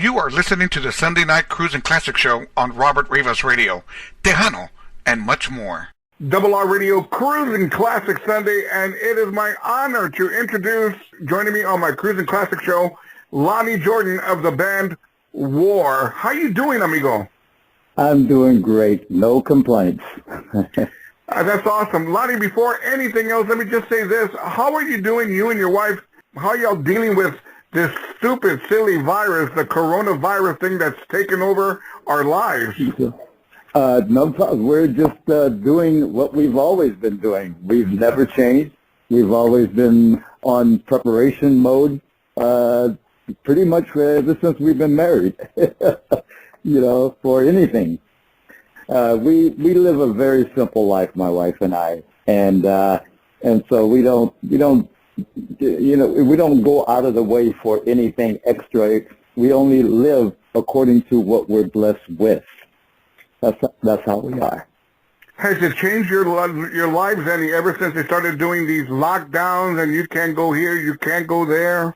You are listening to the Sunday Night Cruising Classic Show on Robert Rivas Radio, Tejano, and much more. Double R Radio Cruising Classic Sunday, and it is my honor to introduce, joining me on my Cruising Classic Show, Lonnie Jordan of the band War. How you doing, amigo? I'm doing great. No complaints. That's awesome. Lonnie, before anything else, let me just say this. How are you doing, you and your wife? How are y'all dealing with this stupid, silly virus, the coronavirus thing that's taken over our lives? No problem. We're just doing what we've always been doing. We've never changed. We've always been on preparation mode, pretty much ever since we've been married, for anything. We live a very simple life, my wife and I, and so we don't go out of the way for anything extra. We only live according to what we're blessed with. That's how we are. Has it changed your lives any ever since they started doing these lockdowns and you can't go here, you can't go there?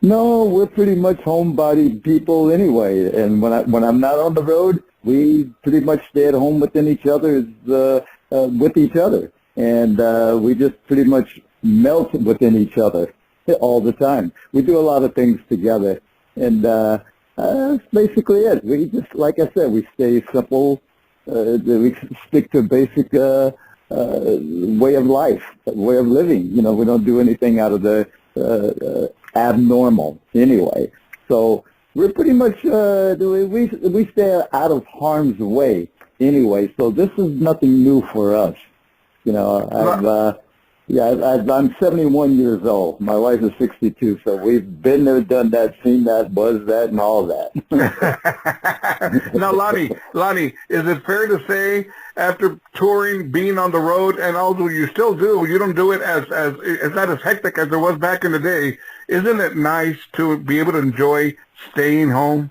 No, we're pretty much homebody people anyway. And when I'm not on the road, we pretty much stay at home within each other, with each other, and we just pretty much melt within each other all the time. We do a lot of things together, and that's basically it. We just, like I said, we stay simple. We stick to basic way of life, way of living. We don't do anything out of the abnormal anyway. So we're pretty much we stay out of harm's way anyway. So this is nothing new for us. I'm 71 years old. My wife is 62, so we've been there, done that, seen that, buzzed that, and all that. Now, Lonnie, is it fair to say after touring, being on the road, and although you still do, you don't do it as not as hectic as it was back in the day, isn't it nice to be able to enjoy staying home?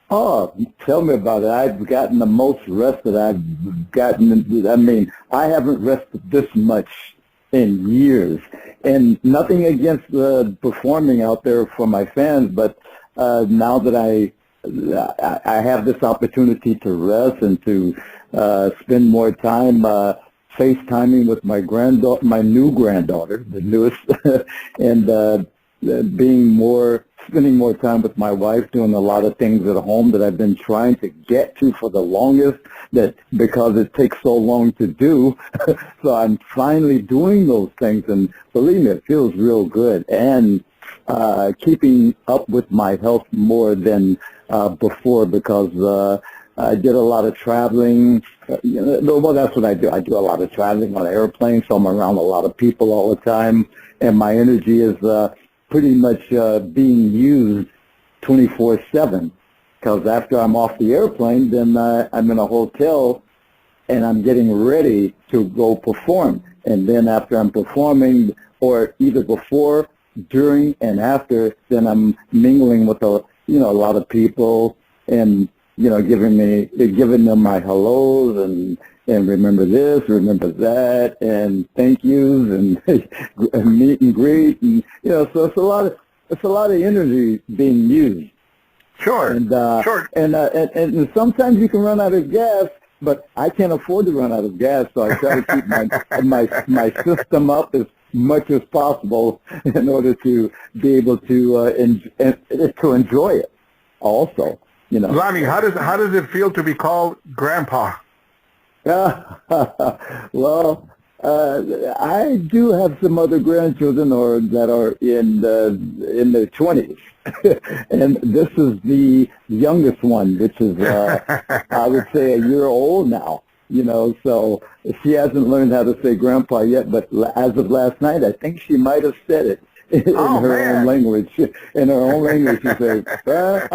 Oh, tell me about it. I've gotten the most rest that I've gotten. I mean, I haven't rested this much in years, and nothing against performing out there for my fans, but now that I have this opportunity to rest and to spend more time FaceTiming with my new granddaughter, the newest, and spending more time with my wife, doing a lot of things at home that I've been trying to get to for the longest, because it takes so long to do. So I'm finally doing those things, and believe me, it feels real good. And keeping up with my health more than before, because I did a lot of traveling. Well, that's what I do. I do a lot of traveling on airplanes, so I'm around a lot of people all the time, and my energy is pretty much being used 24/7, because after I'm off the airplane, then I'm in a hotel and I'm getting ready to go perform. And then after I'm performing, or either before, during, and after, then I'm mingling with a lot of people, and giving them my hellos and remember this, remember that, and thank yous, and meet and greet, and so it's a lot of energy being used. Sure. And sure. And sometimes you can run out of gas, but I can't afford to run out of gas, so I try to keep my system up as much as possible in order to be able to enjoy it. Also, Lonnie, how does it feel to be called Grandpa? Well, I do have some other grandchildren that are in their 20s, and this is the youngest one, which is I would say a year old now. So she hasn't learned how to say Grandpa yet, but as of last night, I think she might have said it in her own language. In her own language, she says, But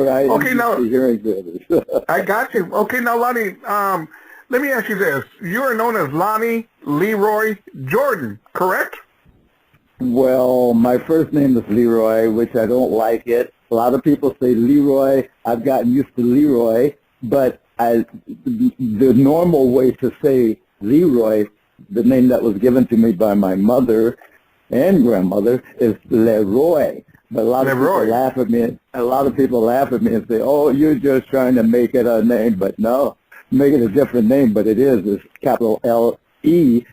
I am hearing this. I got you. Okay, now, Lonnie, let me ask you this. You are known as Lonnie Leroy Jordan, correct? Well, my first name is Leroy, which I don't like it. A lot of people say Leroy. I've gotten used to Leroy, but the normal way to say Leroy, the name that was given to me by my mother and grandmother, is Leroy. But a lot of people laugh at me. A lot of people laugh at me and say, "Oh, you're just trying to make it a name." But no, make it a different name. But it is. It's capital L-E,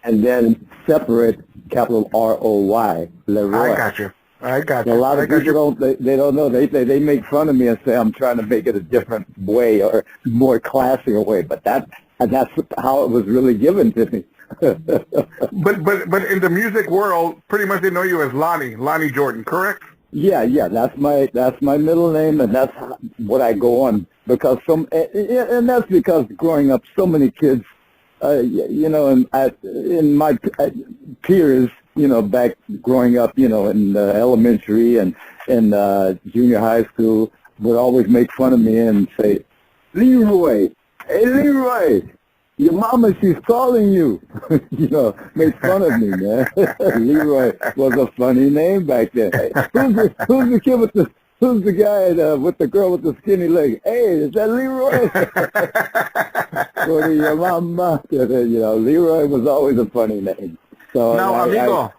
and then separate capital R-O-Y. Leroy. I got you. A lot of people they don't know. They make fun of me and say I'm trying to make it a different way or more classier way. But that's how it was really given to me. but in the music world, pretty much they know you as Lonnie Jordan, correct? Yeah. That's my middle name, and that's what I go on because and that's because growing up, so many kids, in my peers, back growing up, in elementary and junior high school, would always make fun of me and say, "Leroy, hey Leroy, your mama, she's calling you." Make fun of me, man. Leroy was a funny name back then. Hey, who's the kid who's the guy with the girl with the skinny leg? Hey, is that Leroy? Go to your mama. Leroy was always a funny name. So now, amigo.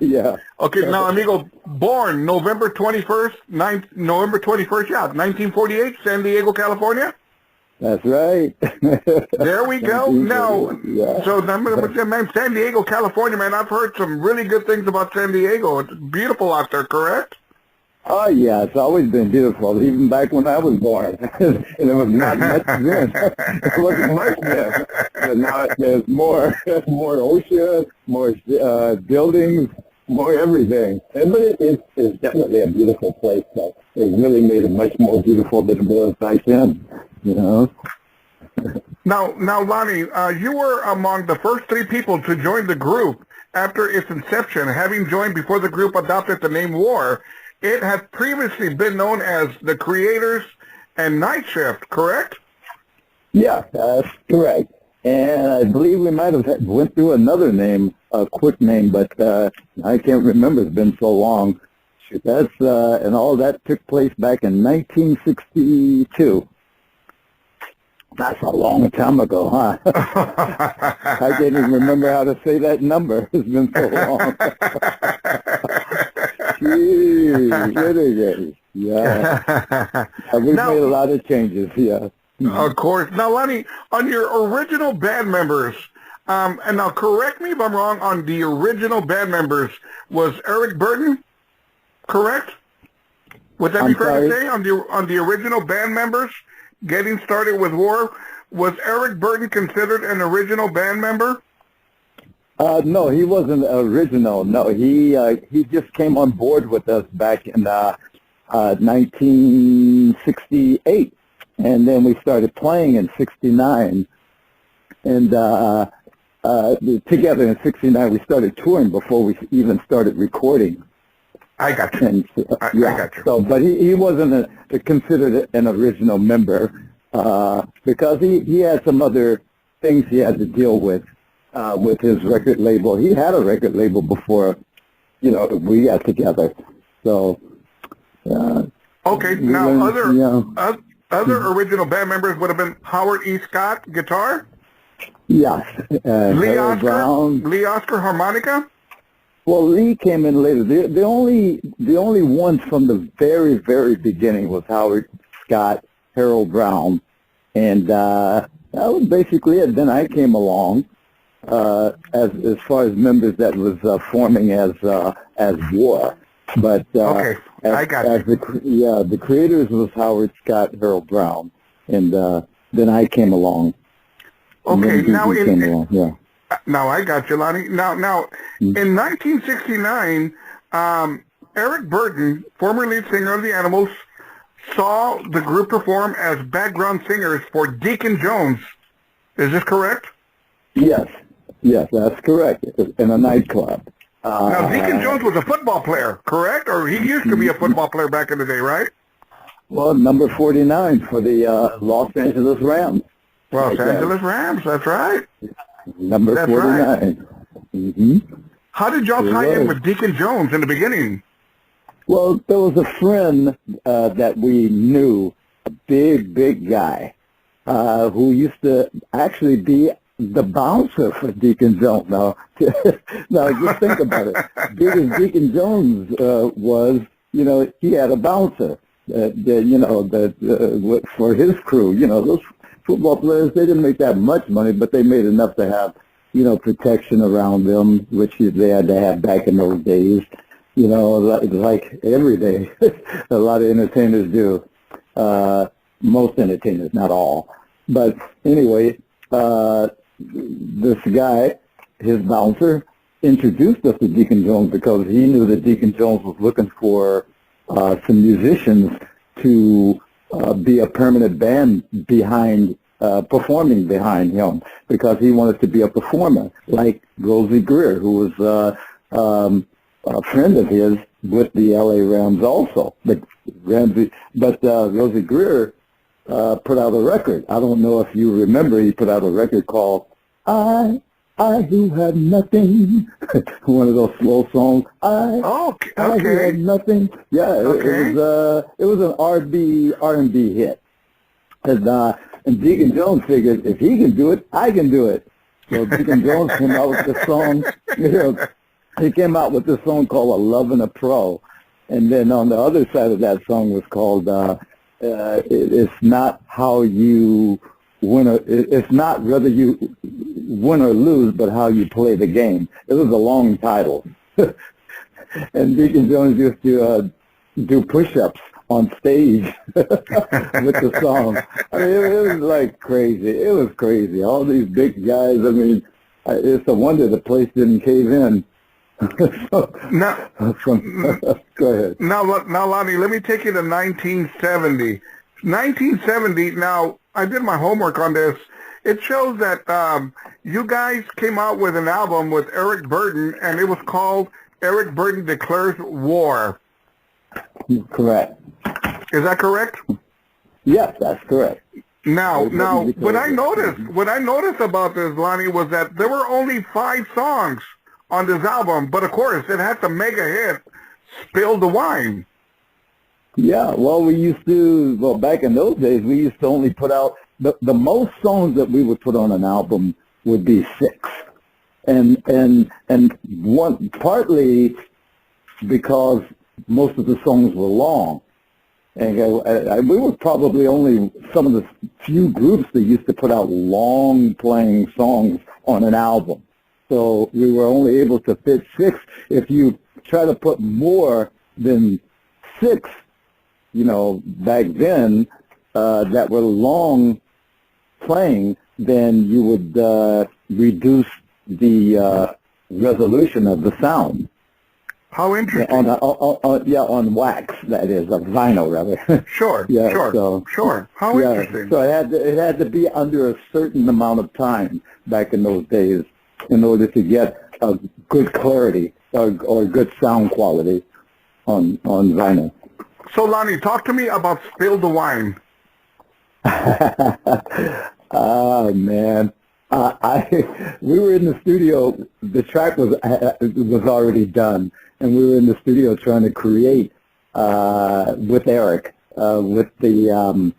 Yeah. Okay, now, amigo, born November 21st, 1948, San Diego, California. That's right. There we go. Now, so man, San Diego, California, man, I've heard some really good things about San Diego. It's beautiful out there, correct? Oh, yeah, it's always been beautiful, even back when I was born. And it was not much then. It wasn't much then. But now there's more ocean, more buildings, more everything. But it's definitely a beautiful place. So it really made it much more beautiful than it was back then, Now, Lonnie, you were among the first 3 people to join the group after its inception, having joined before the group adopted the name War. It had previously been known as the Creators and Night Shift, correct? Yeah, that's correct. And I believe we might have went through another name, a quick name, but I can't remember. It's been so long. That's and all that took place back in 1962. That's a long time ago, huh? I can't even remember how to say that number. It's been so long. Yeah. We've made a lot of changes, yeah. Of course. Now, Lonnie, on your original band members, and now correct me if I'm wrong, on the original band members, was Eric Burton, correct? Would that be fair to say? On the original band members, getting started with War, was Eric Burton considered an original band member? No, he wasn't original. No, he just came on board with us back in 1968, and then we started playing in '69, and together in '69 we started touring before we even started recording. I got you. And, I got you. So, but he wasn't considered an original member because he had some other things he had to deal with his record label. He had a record label before, we got together. So. Okay. Now, other original band members would have been Howard E. Scott, guitar. Yes. Lee Oscar, harmonica. Well, Lee came in later. The only ones from the very, very beginning was Howard Scott, Harold Brown, and that was basically it. Then I came along as far as members that was forming as War. But okay, I got you. The Creators was Howard Scott, Harold Brown, and then I came along. Okay, now Now I got you, Lonnie. Now, in 1969, Eric Burton, former lead singer of the Animals, saw the group perform as background singers for Deacon Jones. Is this correct? Yes, that's correct. In a nightclub. Now, Deacon Jones was a football player, correct? Or he used to be a football player back in the day, right? Well, number 49 for the Los Angeles Rams. Los Angeles Rams, that's right. Number 49. Right. Mm-hmm. How did y'all tie in with Deacon Jones in the beginning? Well, there was a friend that we knew, a big guy, who used to actually be the bouncer for Deacon Jones. Now, now just think about it. Big as Deacon Jones was, he had a bouncer. For his crew, those football players, they didn't make that much money, but they made enough to have, protection around them, which they had to have back in those days. Like every day, a lot of entertainers do. Most entertainers, not all. But anyway, this guy, his bouncer, introduced us to Deacon Jones because he knew that Deacon Jones was looking for some musicians to be a permanent band behind, performing behind him, because he wanted to be a performer, like Rosie Greer, who was a friend of his with the L.A. Rams also. But Rosie Greer put out a record. I don't know if you remember, he put out a record called I who had nothing. One of those slow songs. I who had nothing. Yeah, it was an R&B hit. And Deacon Jones figured, if he can do it, I can do it. So Deacon Jones came out with the song, he came out with this song called A Lovin' a Pro. And then on the other side of that song was called It's Not How You Win, it's not whether you win or lose, but how you play the game. It was a long title. And Deacon Jones used to do push-ups on stage with the song. I mean, it was like crazy. It was crazy. All these big guys, I mean, it's a wonder the place didn't cave in. Now, go ahead. Now, Lonnie, let me take you to 1970. 1970, now, I did my homework on this. It shows that you guys came out with an album with Eric Burden, and it was called Eric Burden Declares War. Correct. Is that correct? Yes, that's correct. Now, what I noticed about this, Lonnie, was that there were only 5 songs on this album, but of course, it had the mega hit, Spill the Wine. Yeah, well, back in those days, we used to only put out, the most songs that we would put on an album would be 6. And one, partly because most of the songs were long. And we were probably only some of the few groups that used to put out long-playing songs on an album. So we were only able to fit 6. If you try to put more than 6, back then, that were long playing, then you would reduce the resolution of the sound. How interesting. On wax, that is, of vinyl, rather. Sure, yeah, sure. How interesting. So it had to be under a certain amount of time back in those days in order to get a good clarity or good sound quality on vinyl. So, Lonnie, talk to me about Spill the Wine. Oh, man. We were in the studio. The track was already done, and we were in the studio trying to create with Eric with the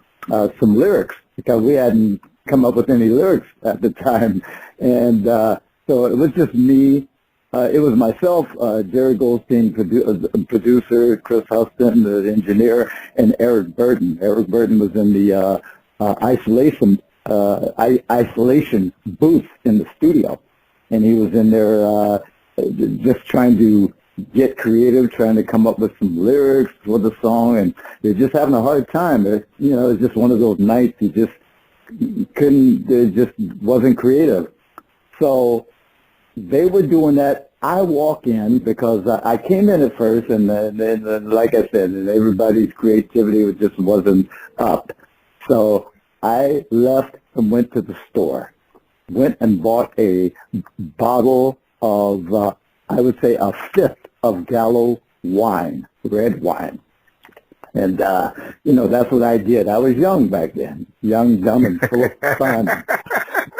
some lyrics, because we hadn't come up with any lyrics at the time, and so it was just me. It was myself, Jerry Goldstein, producer, Chris Huston, the engineer, and Eric Burden. Eric Burden was in the isolation booth in the studio, and he was in there just trying to get creative, trying to come up with some lyrics for the song, and they're just having a hard time. It was just one of those nights he just couldn't, it just wasn't creative. So they were doing that. I walk in because I came in at first, and then like I said, everybody's creativity just wasn't up. So I left and went to the store, went and bought a bottle of, I would say, a fifth of Gallo wine, red wine. And, that's what I did. I was young back then, young, dumb, and full of fun.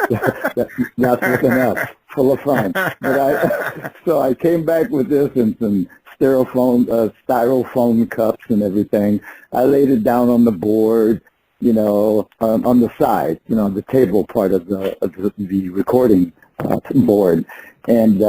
That's with an F, full of fun. But so I came back with this and some styrofoam cups and everything. I laid it down on the board, on the side, the table part of the recording board. And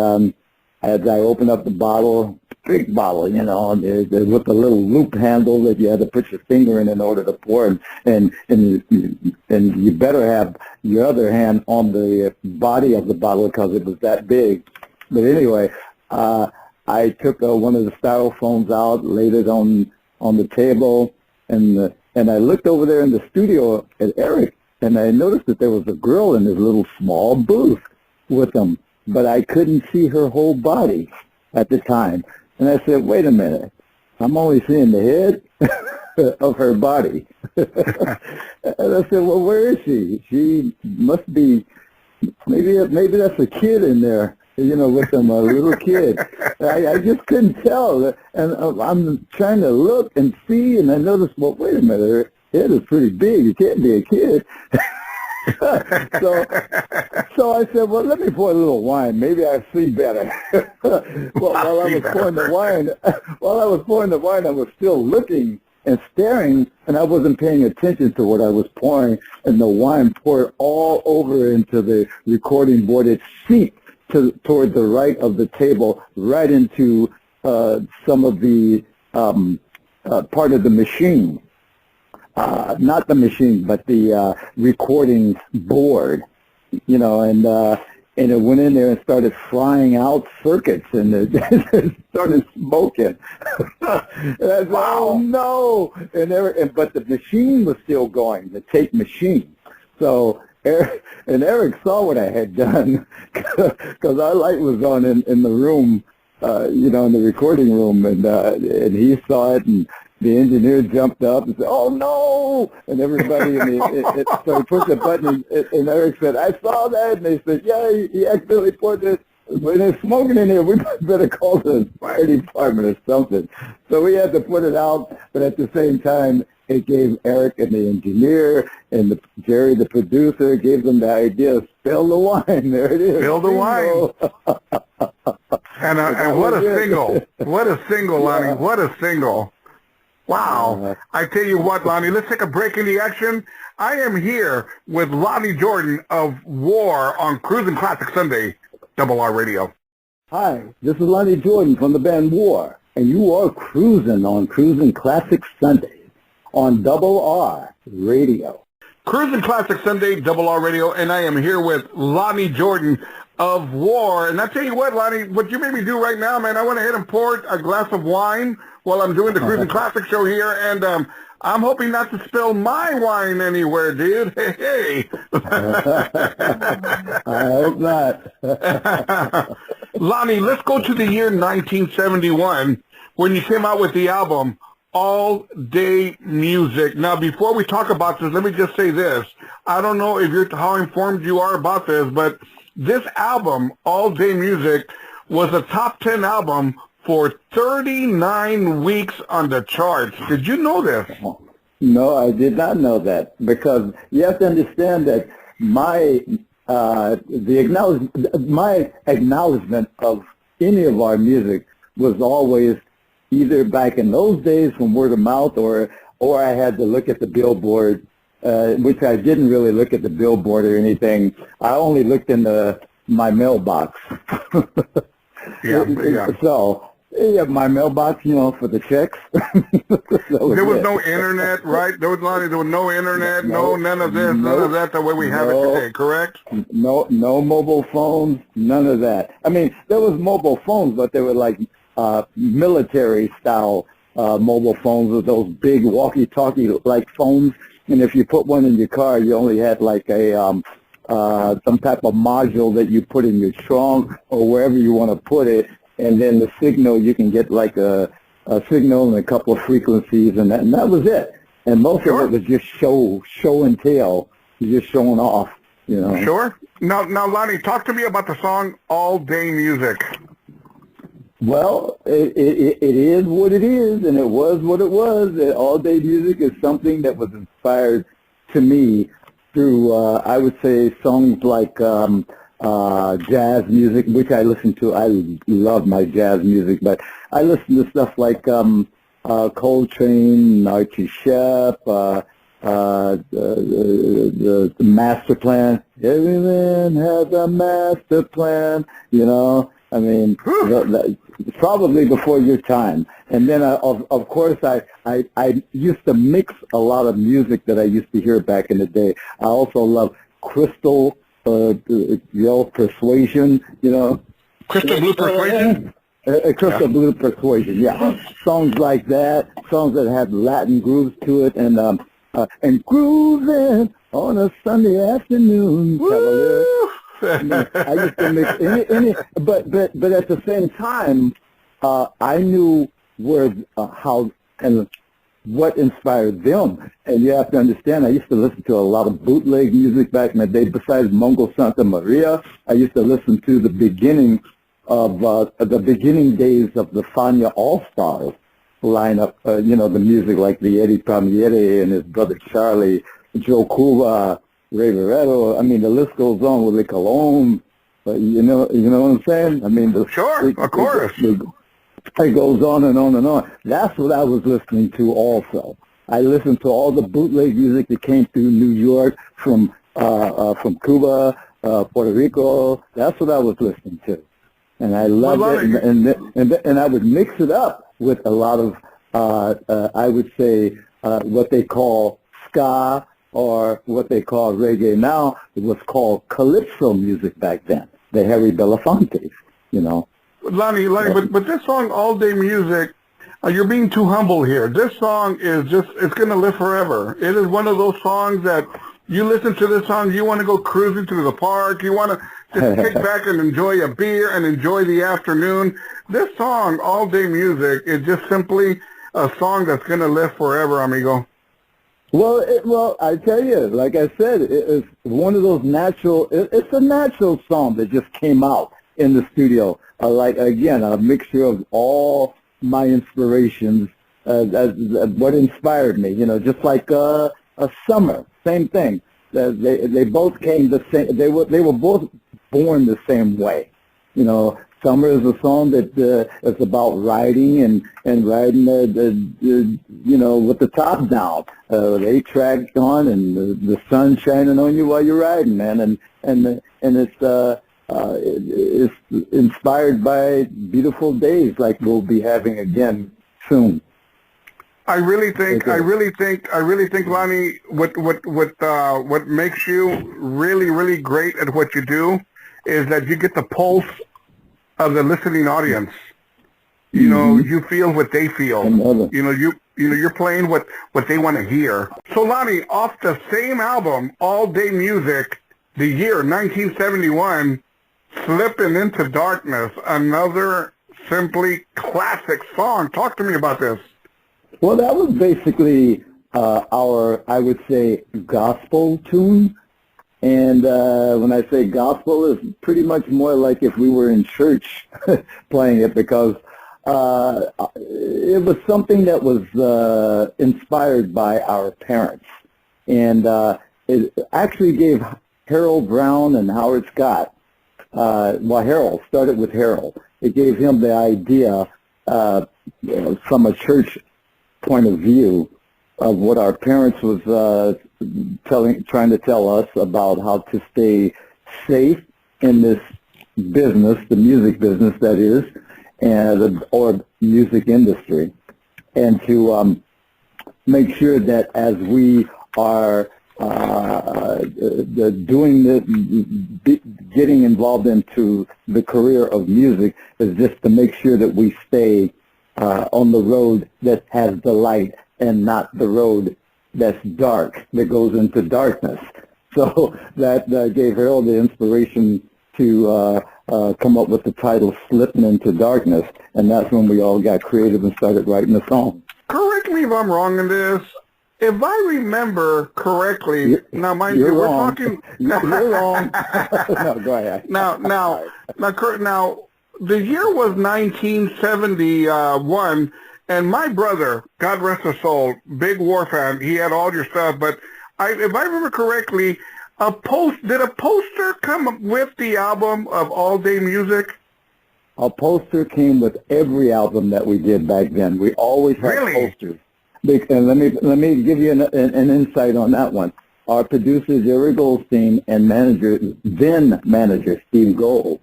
as I opened up the bottle, big bottle, with the little loop handle that you had to put your finger in order to pour, and you better have your other hand on the body of the bottle because it was that big. But anyway, I took one of the styrofoams out, laid it on the table, and I looked over there in the studio at Eric, and I noticed that there was a girl in this little small booth with him, but I couldn't see her whole body at the time. And I said, wait a minute, I'm only seeing the head of her body. And I said, well, where is she? She must be, maybe that's a kid in there, with them, a little kid. I just couldn't tell. And I'm trying to look and see, and I noticed, well, wait a minute, her head is pretty big. It can't be a kid. So I said, well, let me pour a little wine. Maybe I see better. While I was pouring the wine, I was still looking and staring, and I wasn't paying attention to what I was pouring, and the wine poured all over into the recording board. It seeped toward the right of the table, right into some of the part of the machine. Not the machine, but the recording board, and it went in there and started frying out circuits, and it started smoking. And I said, oh no! But the machine was still going, the tape machine. So Eric saw what I had done because our light was on in the room, in the recording room, and he saw it, and the engineer jumped up and said, oh, no! And everybody, so he pushed the button, and Eric said, I saw that. And they said, yeah, he accidentally poured this. When there's smoking in here, we better call the fire department or something. So we had to put it out, but at the same time, it gave Eric and the engineer and Jerry, the producer, gave them the idea, spill the wine. There it is. Spill the wine. And what a single. What a single, Lonnie. What a single. Wow. I tell you what, Lonnie, let's take a break in the action. I am here with Lonnie Jordan of War on Cruising Classic Sunday, RRR Radio. Hi, this is Lonnie Jordan from the band War, and you are cruising on Cruising Classic Sunday on RRR Radio. Cruising Classic Sunday, RRR Radio, and I am here with Lonnie Jordan of War. And I tell you what, Lonnie, what you made me do right now, man, I went ahead and poured a glass of wine while I'm doing the Cruising Classic show here, and I'm hoping not to spill my wine anywhere, dude. Hey. I hope not. Lonnie, let's go to the year 1971 when you came out with the album All Day Music. Now, before we talk about this, let me just say this. I don't know how informed you are about this, but this album, All Day Music, was a top 10 album for 39 weeks on the charts. Did you know this? No, I did not know that, because you have to understand that my acknowledgement of any of our music was always either back in those days from word of mouth, or I had to look at the Billboard, which I didn't really look at the Billboard or anything. I only looked in my mailbox. Yeah. So, yeah, my mailbox, for the checks. There was no internet, right? There was no internet, none of this, none of that, the way we have it today, correct? No mobile phones, none of that. I mean, there was mobile phones, but they were like military-style mobile phones with those big walkie-talkie-like phones. And if you put one in your car, you only had like a some type of module that you put in your trunk or wherever you want to put it. And then the signal, you can get like a signal and a couple of frequencies, and that was it. And most of it was just show and tell, just showing off, Sure. Now, Lonnie, talk to me about the song All Day Music. Well, it is what it is, and it was what it was. All Day Music is something that was inspired to me through, I would say, songs like jazz music, which I listen to. I love my jazz music, but I listen to stuff like Coltrane, Archie Shepp, the master plan. Every man has a master plan. I mean, probably before your time. And then, of course, I used to mix a lot of music that I used to hear back in the day. I also love Crystal, Persuasion, Crystal Blue Persuasion? Crystal Blue Persuasion, yeah. Songs like that, songs that have Latin grooves to it, and grooving on a Sunday afternoon, Cavalier. I used to mix but at the same time, I knew how and what inspired them. And you have to understand, I used to listen to a lot of bootleg music back in the day. Besides Mongo Santa Maria, I used to listen to the beginning days of the Fania All-Stars lineup. The music like the Eddie Palmieri and his brother Charlie, Joe Cuba, Ray Barretto. I mean, the list goes on with Le Colombe. You know what I'm saying? I mean, of course. It goes on and on and on. That's what I was listening to also. I listened to all the bootleg music that came through New York from Cuba, Puerto Rico. That's what I was listening to. And I loved it. And I would mix it up with a lot of, I would say, what they call ska, or what they call reggae now. It was called calypso music back then, the Harry Belafontes, Lonnie, but this song, All Day Music, you're being too humble here. This song is it's going to live forever. It is one of those songs that you listen to this song, you want to go cruising through the park, you want to just kick back and enjoy a beer and enjoy the afternoon. This song, All Day Music, is just simply a song that's going to live forever, amigo. Well, I tell you, like I said, it's one of those natural. It's a natural song that just came out in the studio. Like again, a mixture of all my inspirations. What inspired me, just like a Summer, same thing. They both came the same. They were both born the same way. Summer is a song that is about riding and riding with the top down, the 8-track on, and the sun shining on you while you're riding, man, and it's inspired by beautiful days like we'll be having again soon. I really think, Lonnie, what makes you really, really great at what you do is that you get the pulse of the listening audience. You feel what they feel. You're playing what they want to hear. So Lonnie, off the same album, All Day Music, the year 1971, Slipping Into Darkness, another simply classic song. Talk to me about this. Well, that was basically our, I would say, gospel tune. And when I say gospel, it's pretty much more like if we were in church playing it, because it was something that was inspired by our parents. And it actually gave Harold Brown and Howard Scott, Harold started with Harold. It gave him the idea from a church point of view of what our parents was trying to tell us about how to stay safe in this business, the music business that is, or music industry, and to make sure that as we are getting involved into the career of music, is just to make sure that we stay on the road that has the light and not the road that's dark, that goes into darkness. So that gave Harold the inspiration to come up with the title Slipping Into Darkness, and that's when we all got creative and started writing the song. Correct me if I'm wrong in this. If I remember correctly, now mind you, we're talking... You're wrong. No, go ahead. Now, the year was 1971, and my brother, God rest his soul, big war fan, he had all your stuff, but if I remember correctly, did a poster come with the album of All Day Music? A poster came with every album that we did back then. We always had posters. And let me give you an insight on that one. Our producer Jerry Goldstein and then manager Steve Gold,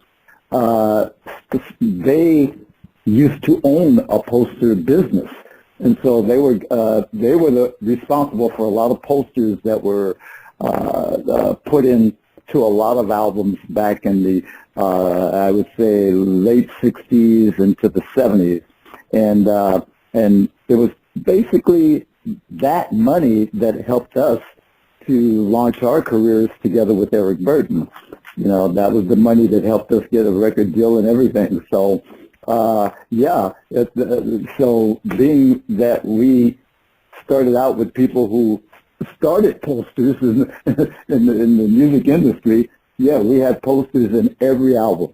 they used to own a poster business, and so they were responsible for a lot of posters that were put into a lot of albums back in the I would say late '60s into the '70s, and it was basically that money that helped us to launch our careers together with Eric Burton. You know, that was the money that helped us get a record deal and everything. So, so being that we started out with people who started posters in the music industry, yeah, we had posters in every album.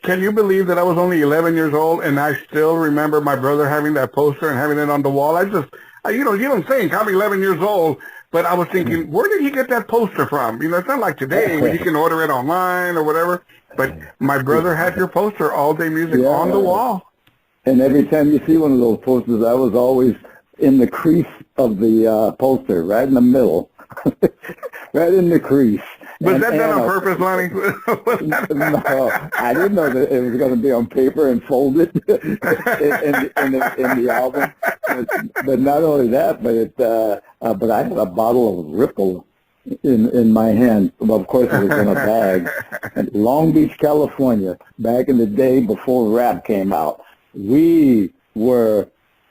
Can you believe that I was only 11 years old and I still remember my brother having that poster and having it on the wall? You don't think I'm 11 years old, but I was thinking, where did he get that poster from? You know, it's not like today where you can order it online or whatever. But my brother had your poster, All Day Music, on the wall. And every time you see one of those posters, I was always in the crease of the poster, right in the middle, right in the crease. Was that done on purpose, Lonnie? No, I didn't know that it was going to be on paper and folded in the album. But not only that, but I had a bottle of Ripple in my hand. Well, of course, it was in a bag. In Long Beach, California, back in the day before rap came out, we were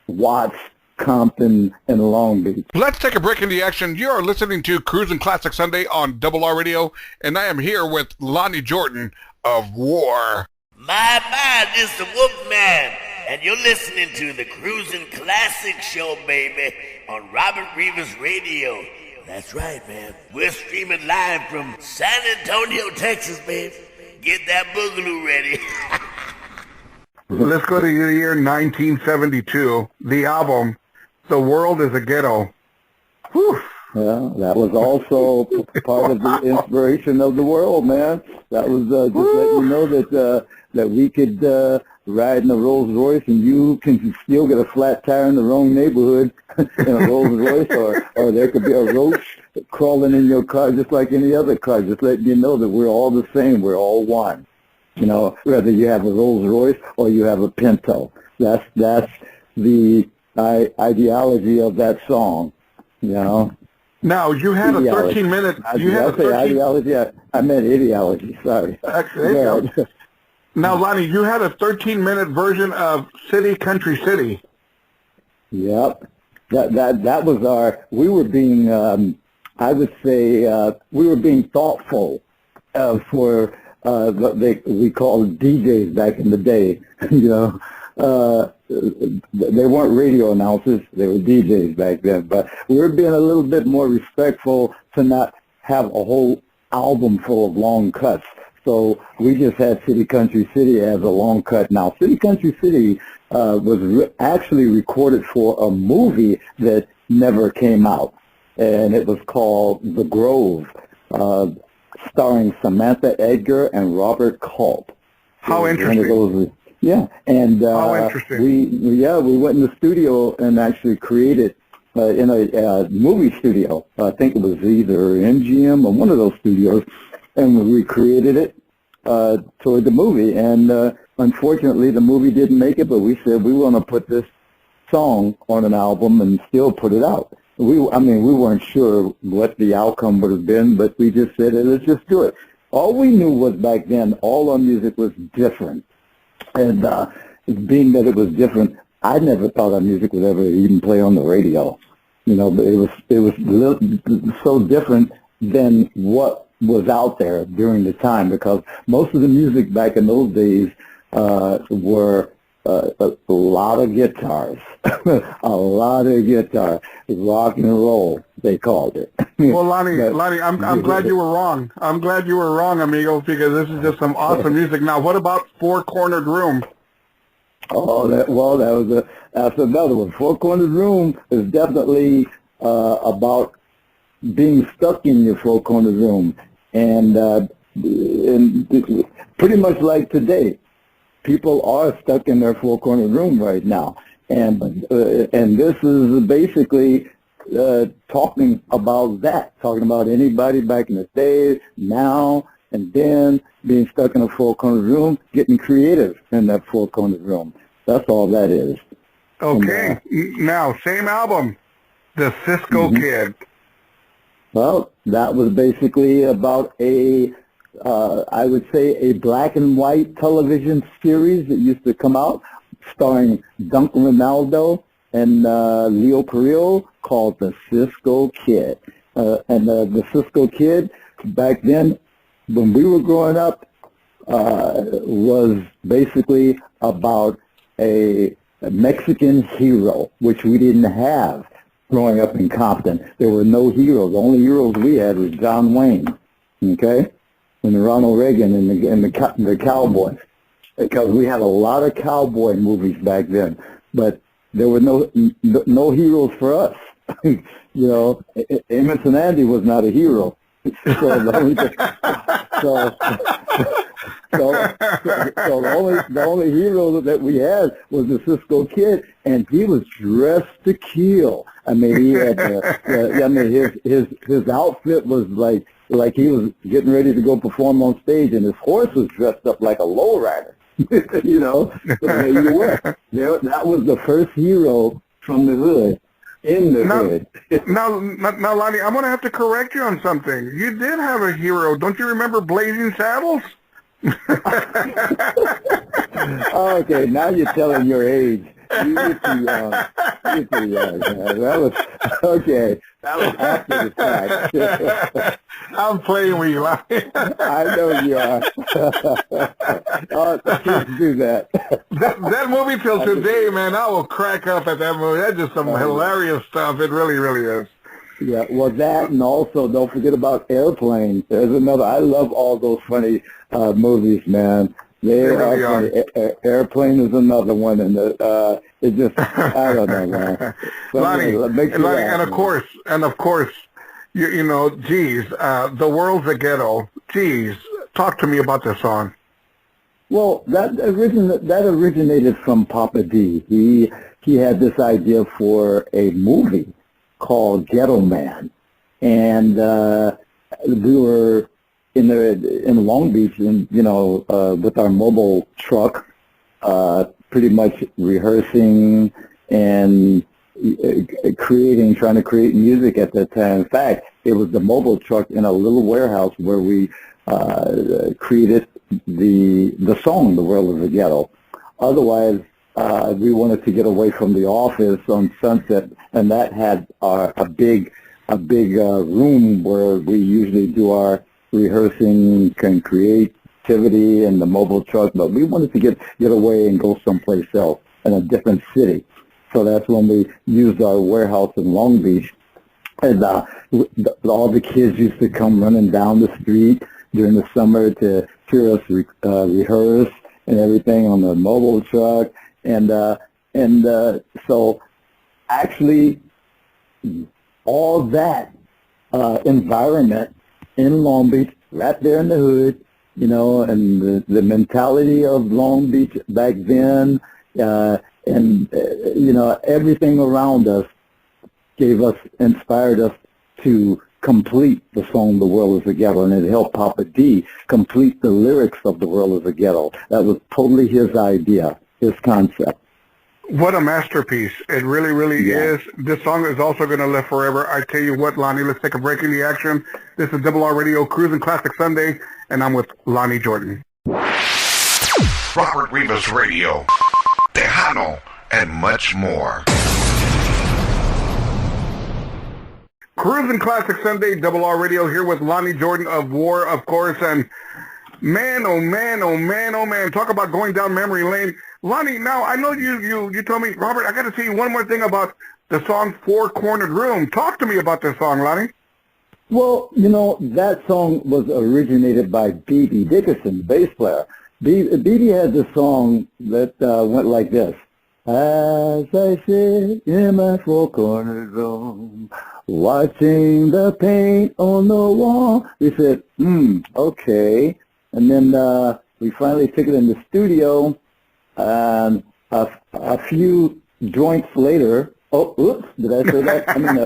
Watts, Compton, and Long Beach. Let's take a break in the action. You are listening to Cruisin' Classic Sunday on Double R Radio, and I am here with Lonnie Jordan of War. My, this is the Wolfman, and you're listening to the Cruisin' Classic Show, baby, on Robert Rivas Radio. That's right, man. We're streaming live from San Antonio, Texas, baby. Get that boogaloo ready. Let's go to the year 1972. The album, The World is a Ghetto. Whew. Yeah, that was also part of the inspiration of the world, man. That was just letting you know that we could ride in a Rolls Royce and you can still get a flat tire in the wrong neighborhood in a Rolls Royce, or there could be a roach crawling in your car just like any other car, just letting you know that we're all the same, we're all one. You know, whether you have a Rolls Royce or you have a Pinto. That's the ideology of that song, you know. Now, you had a 13-minute... ideology? I meant ideology, sorry. Actually, now, Lonnie, you had a 13-minute version of City Country City. Yep. That was our... We were being, I would say, we were being thoughtful for... what we called DJs back in the day, you know. They weren't radio announcers, they were DJs back then, but we were being a little bit more respectful to not have a whole album full of long cuts. So we just had City Country City as a long cut. Now, City Country City was actually recorded for a movie that never came out, and it was called The Grove, starring Samantha Edgar and Robert Culp. How interesting. Yeah, and how interesting. we went in the studio and actually created in a movie studio. I think it was either MGM or one of those studios, and we recreated it toward the movie. And unfortunately, the movie didn't make it, but we said we want to put this song on an album and still put it out. We weren't sure what the outcome would have been, but we just said, let's just do it. All we knew was back then, all our music was different. And being that it was different, I never thought our music would ever even play on the radio. You know, but it was so different than what was out there during the time, because most of the music back in those days were a lot of guitars, a lot of guitar, rock and roll, they called it. Well, Lonnie, I'm glad you were wrong. I'm glad you were wrong, amigos, because this is just some awesome music. Now, what about Four Cornered Room? Oh, that's another one. Four Cornered Room is definitely about being stuck in your four cornered room, and pretty much like today. People are stuck in their four-cornered room right now. And this is basically talking about anybody back in the day, now, and then being stuck in a four-cornered room, getting creative in that four-cornered room. That's all that is. Okay. Now, same album, The Cisco Kid. Well, that was basically about I would say a black and white television series that used to come out starring Duncan Ronaldo and Leo Carrillo called The Cisco Kid. And the Cisco Kid, back then, when we were growing up, was basically about a Mexican hero, which we didn't have growing up in Compton. There were no heroes. The only heroes we had was John Wayne, okay, and Ronald Reagan and the Cowboys, because we had a lot of cowboy movies back then. But there were no heroes for us. You know, Amos and Andy was not a hero. So the only hero that we had was the Cisco Kid, and he was dressed to kill. I mean, he had his outfit was like he was getting ready to go perform on stage, and his horse was dressed up like a lowrider. You know, so there you were. That was the first hero from the hood. In the hood. now, Lonnie, I'm going to have to correct you on something. You did have a hero. Don't you remember Blazing Saddles? Okay, now you're telling your age. You're too young. You're too young, man. That was after the fact. I'm playing with you, Lonnie. I know you are. Please do that. That movie till today, man, I will crack up at that movie. That's just some hilarious stuff. It really, really is. Yeah, well, that, and also don't forget about Airplane. There's another. I love all those funny movies, man. They really are funny. Airplane is another one, and it just, I don't know, man. Lonnie, and of course, you know, geez, The World's a Ghetto. Geez, talk to me about this song. Well, that originated from Papa D. He had this idea for a movie called Ghetto Man, and we were in Long Beach, and with our mobile truck, pretty much rehearsing and trying to create music at that time. In fact, it was the mobile truck in a little warehouse where we created the song, The World is a Ghetto. Otherwise, we wanted to get away from the office on Sunset, and that had a big room where we usually do our rehearsing and creativity in the mobile truck, but we wanted to get away and go someplace else in a different city. So that's when we used our warehouse in Long Beach. And all the kids used to come running down the street during the summer to hear us rehearse and everything on the mobile truck. And so actually all that environment in Long Beach, right there in the hood, and the mentality of Long Beach back then, everything around us inspired us to complete the song The World is a Ghetto, and it helped Papa D complete the lyrics of The World is a Ghetto. That was totally his idea, his concept. What a masterpiece. It really, really is. This song is also going to live forever. I tell you what, Lonnie, let's take a break in the action. This is RRR Radio Cruising Classic Sunday, and I'm with Lonnie Jordan. Robert Rivas Radio, Tejano, and much more. Cruising Classic Sunday, RRR Radio, here with Lonnie Jordan of War, of course, and man, oh man, oh man, oh man, talk about going down memory lane. Lonnie, now, I know you told me, Robert, I got to tell you one more thing about the song Four Cornered Room. Talk to me about this song, Lonnie. Well, that song was originated by B.B. Dickerson, the bass player. B.B. had this song that went like this. As I sit in my four-cornered room, watching the paint on the wall, we said, okay. And then we finally took it in the studio. A few joints later, oh, oops, did I say that? I mean,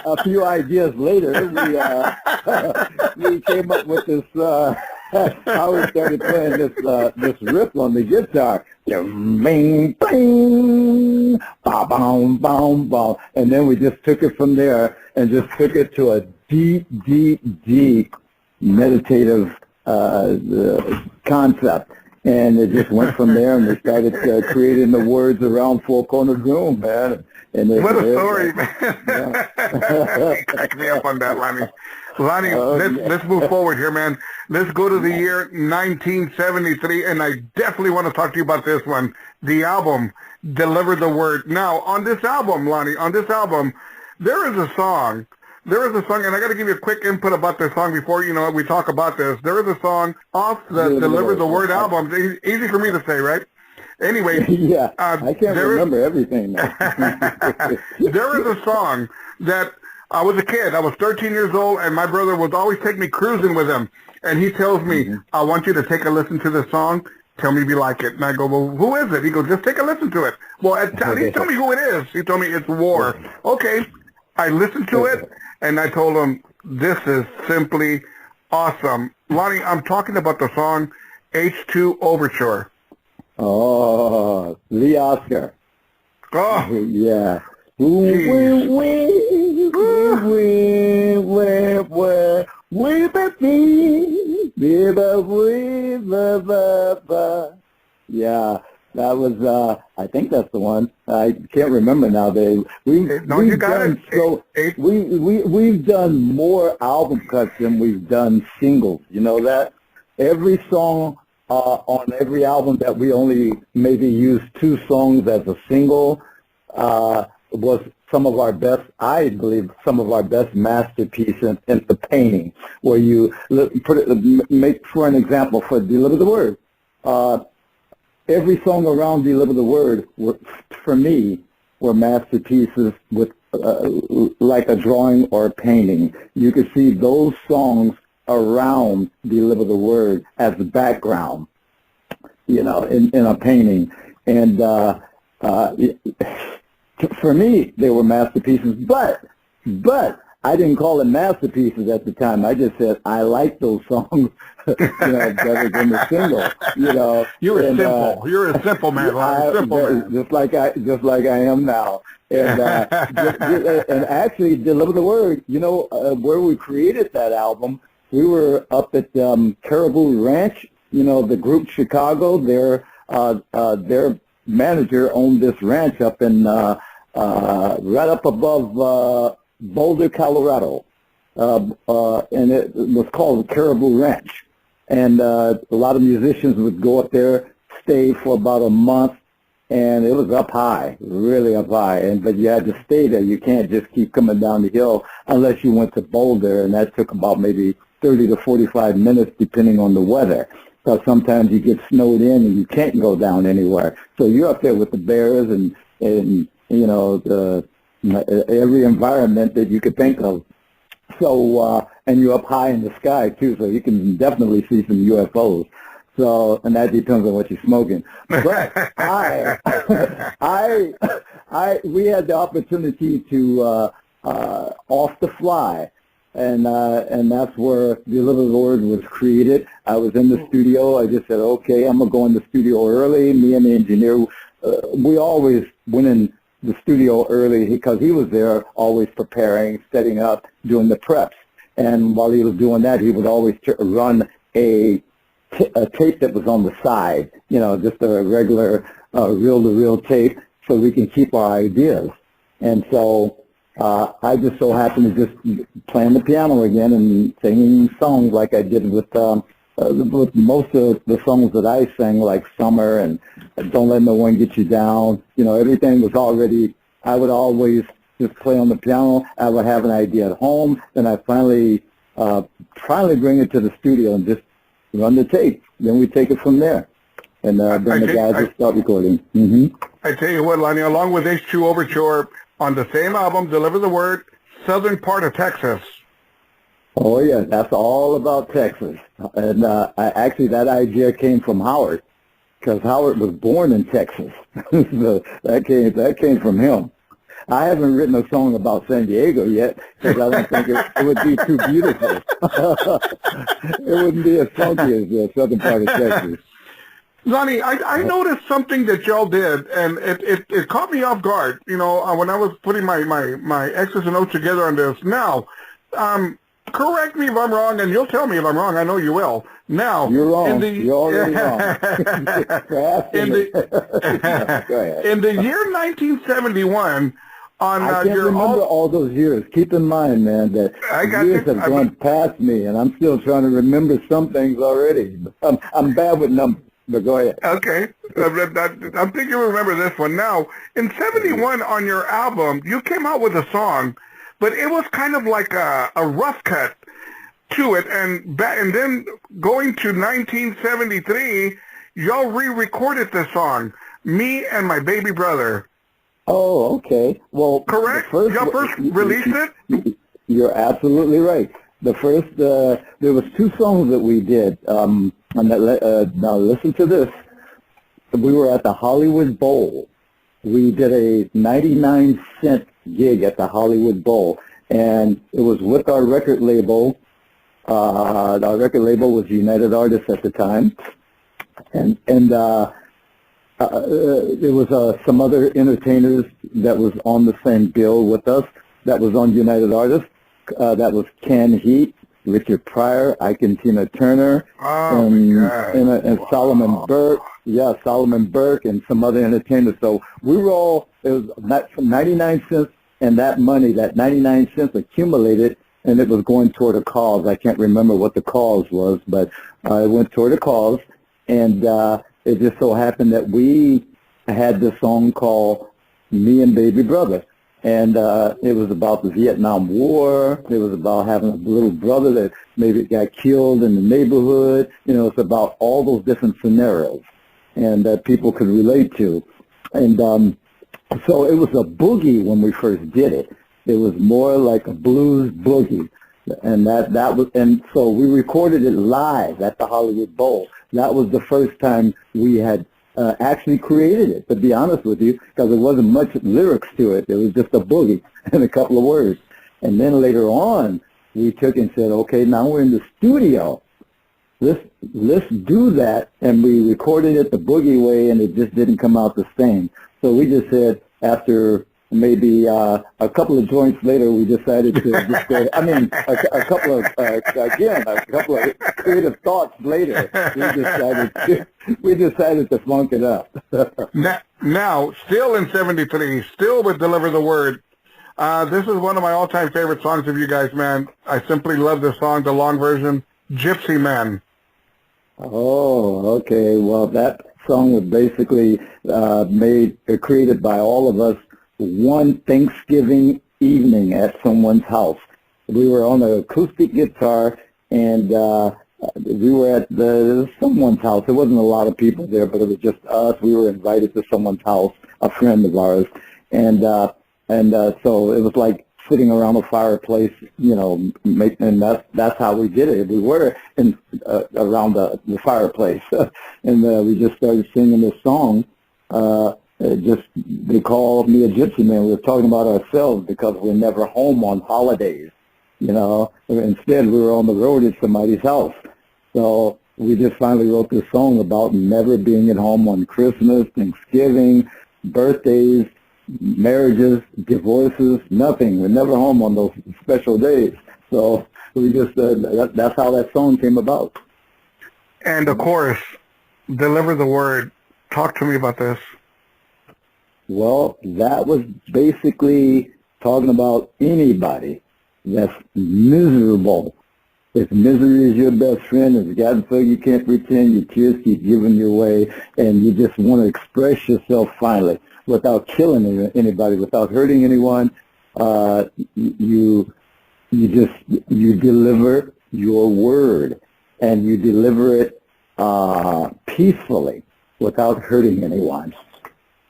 a few ideas later, we came up with this, Howard started playing this riff on the guitar. Bing, bing, ba bam, bam, bam. And then we just took it from there and just took it to a deep, deep, deep meditative concept. And it just went from there, and we started creating the words around Four Corners Room, man. And what a story, man. Yeah. Crack me up on that, Lonnie. Lonnie, let's move forward here, man. Let's go to the year 1973, and I definitely want to talk to you about this one, the album, Deliver the Word. Now, on this album, Lonnie, there is a song, and I got to give you a quick input about this song before, we talk about this. There is a song off the Deliver the Word album. Easy for me to say, right? Anyway. Yeah, I can't remember everything now. There is a song that I was a kid. I was 13 years old, and my brother would always take me cruising with him. And he tells me, I want you to take a listen to this song. Tell me if you like it. And I go, well, who is it? He goes, just take a listen to it. Well, he told me who it is. He told me it's War. Okay. I listened to it, and I told him, this is simply awesome. Lonnie, I'm talking about the song H2 Overture. Oh, Lee Oscar. Oh. Yeah. Yeah, that was, I think that's the one. I can't remember now. We've done more album cuts than we've done singles. You know that? Every song on every album that we only maybe used 2 songs as a single was some of our best, I believe, some of our best masterpieces in the painting, where you make, for an example, for Deliver the Word. Every song around Deliver the Word, for me, were masterpieces with like a drawing or a painting. You could see those songs around Deliver the Word as the background, in a painting. And for me, they were masterpieces, but I didn't call them masterpieces at the time. I just said I like those songs, better than the single. You're simple. You're a simple man. Man. Just like I am now. And and actually, Deliver the Word. Where we created that album, we were up at Caribou Ranch. The group Chicago. Their manager owned this ranch up in right up above Boulder, Colorado, and it was called Caribou Ranch. And a lot of musicians would go up there, stay for about a month, and it was up high, really up high. But you had to stay there. You can't just keep coming down the hill unless you went to Boulder, and that took about maybe 30 to 45 minutes, depending on the weather. Because sometimes you get snowed in and you can't go down anywhere. So you're up there with the bears and every environment that you could think of. So, and you're up high in the sky too, so you can definitely see some UFOs. So, and that depends on what you're smoking. But we had the opportunity to, off the fly, and that's where Deliver the Word was created. I was in the studio. I just said, okay, I'm going to go in the studio early. Me and the engineer, we always went in the studio early because he was there always preparing, setting up, doing the preps. And while he was doing that, he would always run a tape that was on the side, just a regular reel-to-reel tape so we can keep our ideas. And so I just so happened to just playing the piano again and singing songs like I did with most of the songs that I sang, like Summer and Don't Let No One Get You Down. Everything was already, I would always just play on the piano. I would have an idea at home, then I finally bring it to the studio and just run the tape. Then we take it from there. And then the guys just start recording. Mm-hmm. I tell you what, Lonnie, along with H2 Overture, on the same album, Deliver the Word, Southern Part of Texas. Oh, yeah, that's all about Texas. And actually, that idea came from Howard. because Howard was born in Texas. So that came from him. I haven't written a song about San Diego yet because I don't think it would be too beautiful. It wouldn't be as funky as the southern part of Texas. Lonnie, I noticed something that y'all did, and it caught me off guard, when I was putting my X's and O's together on this. Now, correct me if I'm wrong, and you'll tell me if I'm wrong. I know you will. Now, you're wrong. You're already wrong. In the year 1971, I can't remember all those years. Keep in mind, man, that years have gone past me, and I'm still trying to remember some things already. I'm bad with numbers. But go ahead. Okay. I'm thinking you remember this one. Now, in 71 on your album, you came out with a song, but it was kind of like a rough cut to it. And then going to 1973, y'all re-recorded the song, Me and My Baby Brother. Oh, okay. Well, correct? Y'all first released it? You're absolutely right. There was 2 songs that we did. Now listen to this. We were at the Hollywood Bowl. We did a 99-cent gig at the Hollywood Bowl, and it was with our record label. Our record label was United Artists at the time, and there was some other entertainers that was on the same bill with us. That was on United Artists. That was Ken Heat, Richard Pryor, Ike and Tina Turner, and Solomon Burke. Yeah, Solomon Burke and some other entertainers. So we were all, it was 99 cents, and that money, that 99 cents accumulated, and it was going toward a cause. I can't remember what the cause was, but it went toward a cause, and it just so happened that we had this song called Me and Baby Brother. And it was about the Vietnam War. It was about having a little brother that maybe got killed in the neighborhood. It's about all those different scenarios and that people could relate to. And so it was a boogie when we first did it. It was more like a blues boogie. And so we recorded it live at the Hollywood Bowl. That was the first time we had actually created it, to be honest with you, because there wasn't much lyrics to it. It was just a boogie and a couple of words. And then later on, we took and said, okay, now we're in the studio. Let's do that. And we recorded it the boogie way, and it just didn't come out the same. So we just said, after maybe a couple of joints later, we decided to just go, a couple of creative thoughts later, we decided to funk it up. Now, still in 73, still with Deliver the Word, this is one of my all-time favorite songs of you guys, man. I simply love this song, the long version, Gypsy Man. Oh, okay. Well, that song was basically created by all of us one Thanksgiving evening at someone's house. We were on an acoustic guitar, and we were at someone's house. There wasn't a lot of people there, but it was just us. We were invited to someone's house, a friend of ours, and so it was like sitting around a fireplace, and that's how we did it. We were around the fireplace, and we just started singing this song. They called me a gypsy man. We were talking about ourselves because we're never home on holidays, Instead, we were on the road at somebody's house. So we just finally wrote this song about never being at home on Christmas, Thanksgiving, birthdays, marriages, divorces, nothing. We're never home on those special days. So we just, that's how that song came about. And of course, Deliver the Word. Talk to me about this. Well, that was basically talking about anybody that's miserable. If misery is your best friend, if God so you can't pretend, your tears keep giving your way, and you just want to express yourself finally without killing anybody, without hurting anyone, you deliver your word, and you deliver it peacefully without hurting anyone.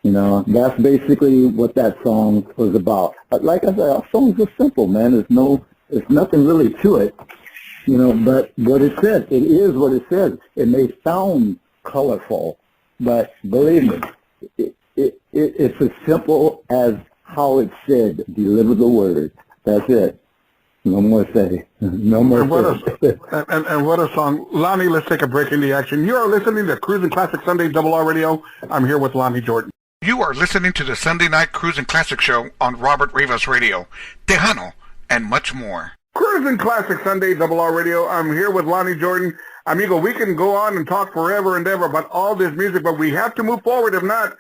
That's basically what that song was about. Like I said, our songs are simple, man. There's nothing really to it, but what it says, it is what it says. It may sound colorful, but believe me, it's as simple as how it's said. Deliver the word. That's it. No more say. No more say. And what a song. Lonnie, let's take a break in the action. You are listening to Cruising Classic Sunday RRR Radio. I'm here with Lonnie Jordan. You are listening to the Sunday Night Cruising Classic Show on Robert Rivas Radio, Tejano, and much more. Cruising Classic Sunday RRR Radio. I'm here with Lonnie Jordan. Amigo, we can go on and talk forever and ever about all this music, but we have to move forward. If not,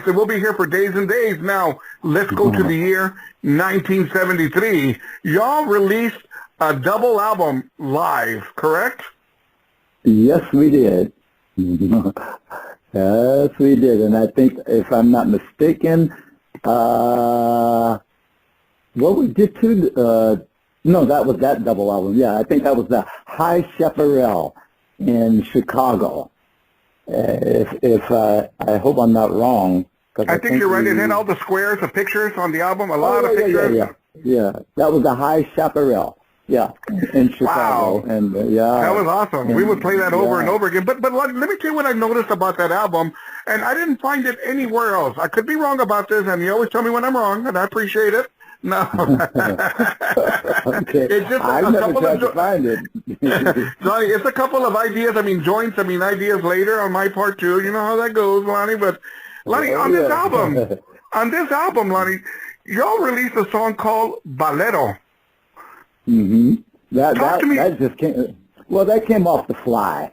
we'll be here for days and days. Now, let's go to the year 1973. Y'all released a double album live, correct? Yes, we did. Yes, we did. And I think, if I'm not mistaken, what we did too, no, that was that double album. Yeah, I think that was the High Chaparral in Chicago. I hope I'm not wrong. I think you're right. It had all the squares, the pictures on the album, a lot of pictures. Yeah. That was the High Chaparral. Yeah, in Chicago. Wow. And that was awesome. We would play that over and over again. But let me tell you what I noticed about that album, and I didn't find it anywhere else. I could be wrong about this, and you always tell me when I'm wrong, and I appreciate it. No. Okay. It's just I've never tried to find it. Lonnie, it's a couple of ideas. Joints, ideas later on my part too. You know how that goes, Lonnie. But Lonnie, on this album, Lonnie, y'all released a song called Bolero. Mm-hmm. That just came. Well, that came off the fly.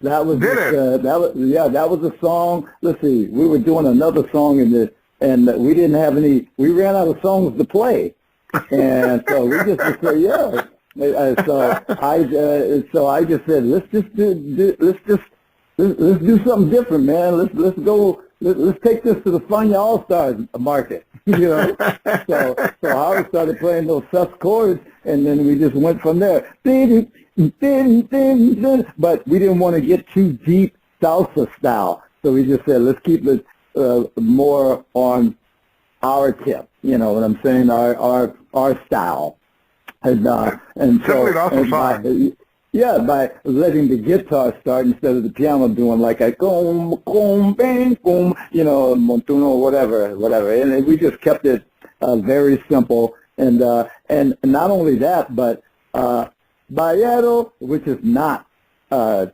That was that was a song. Let's see, we were doing another song and we didn't have any. We ran out of songs to play, and so we just said, yeah. So I just said, let's do something different, man. Let's go. Let's take this to the Fania All-Stars market, you know. So Howard started playing those sus chords, and then we just went from there. But we didn't want to get too deep salsa style, so we just said, let's keep it more on our tip. You know what I'm saying? Our style, and so by letting the guitar start instead of the piano doing like a boom, boom, bang, boom, you know, montuno, whatever, and we just kept it very simple, and not only that, but Ballero, which is not a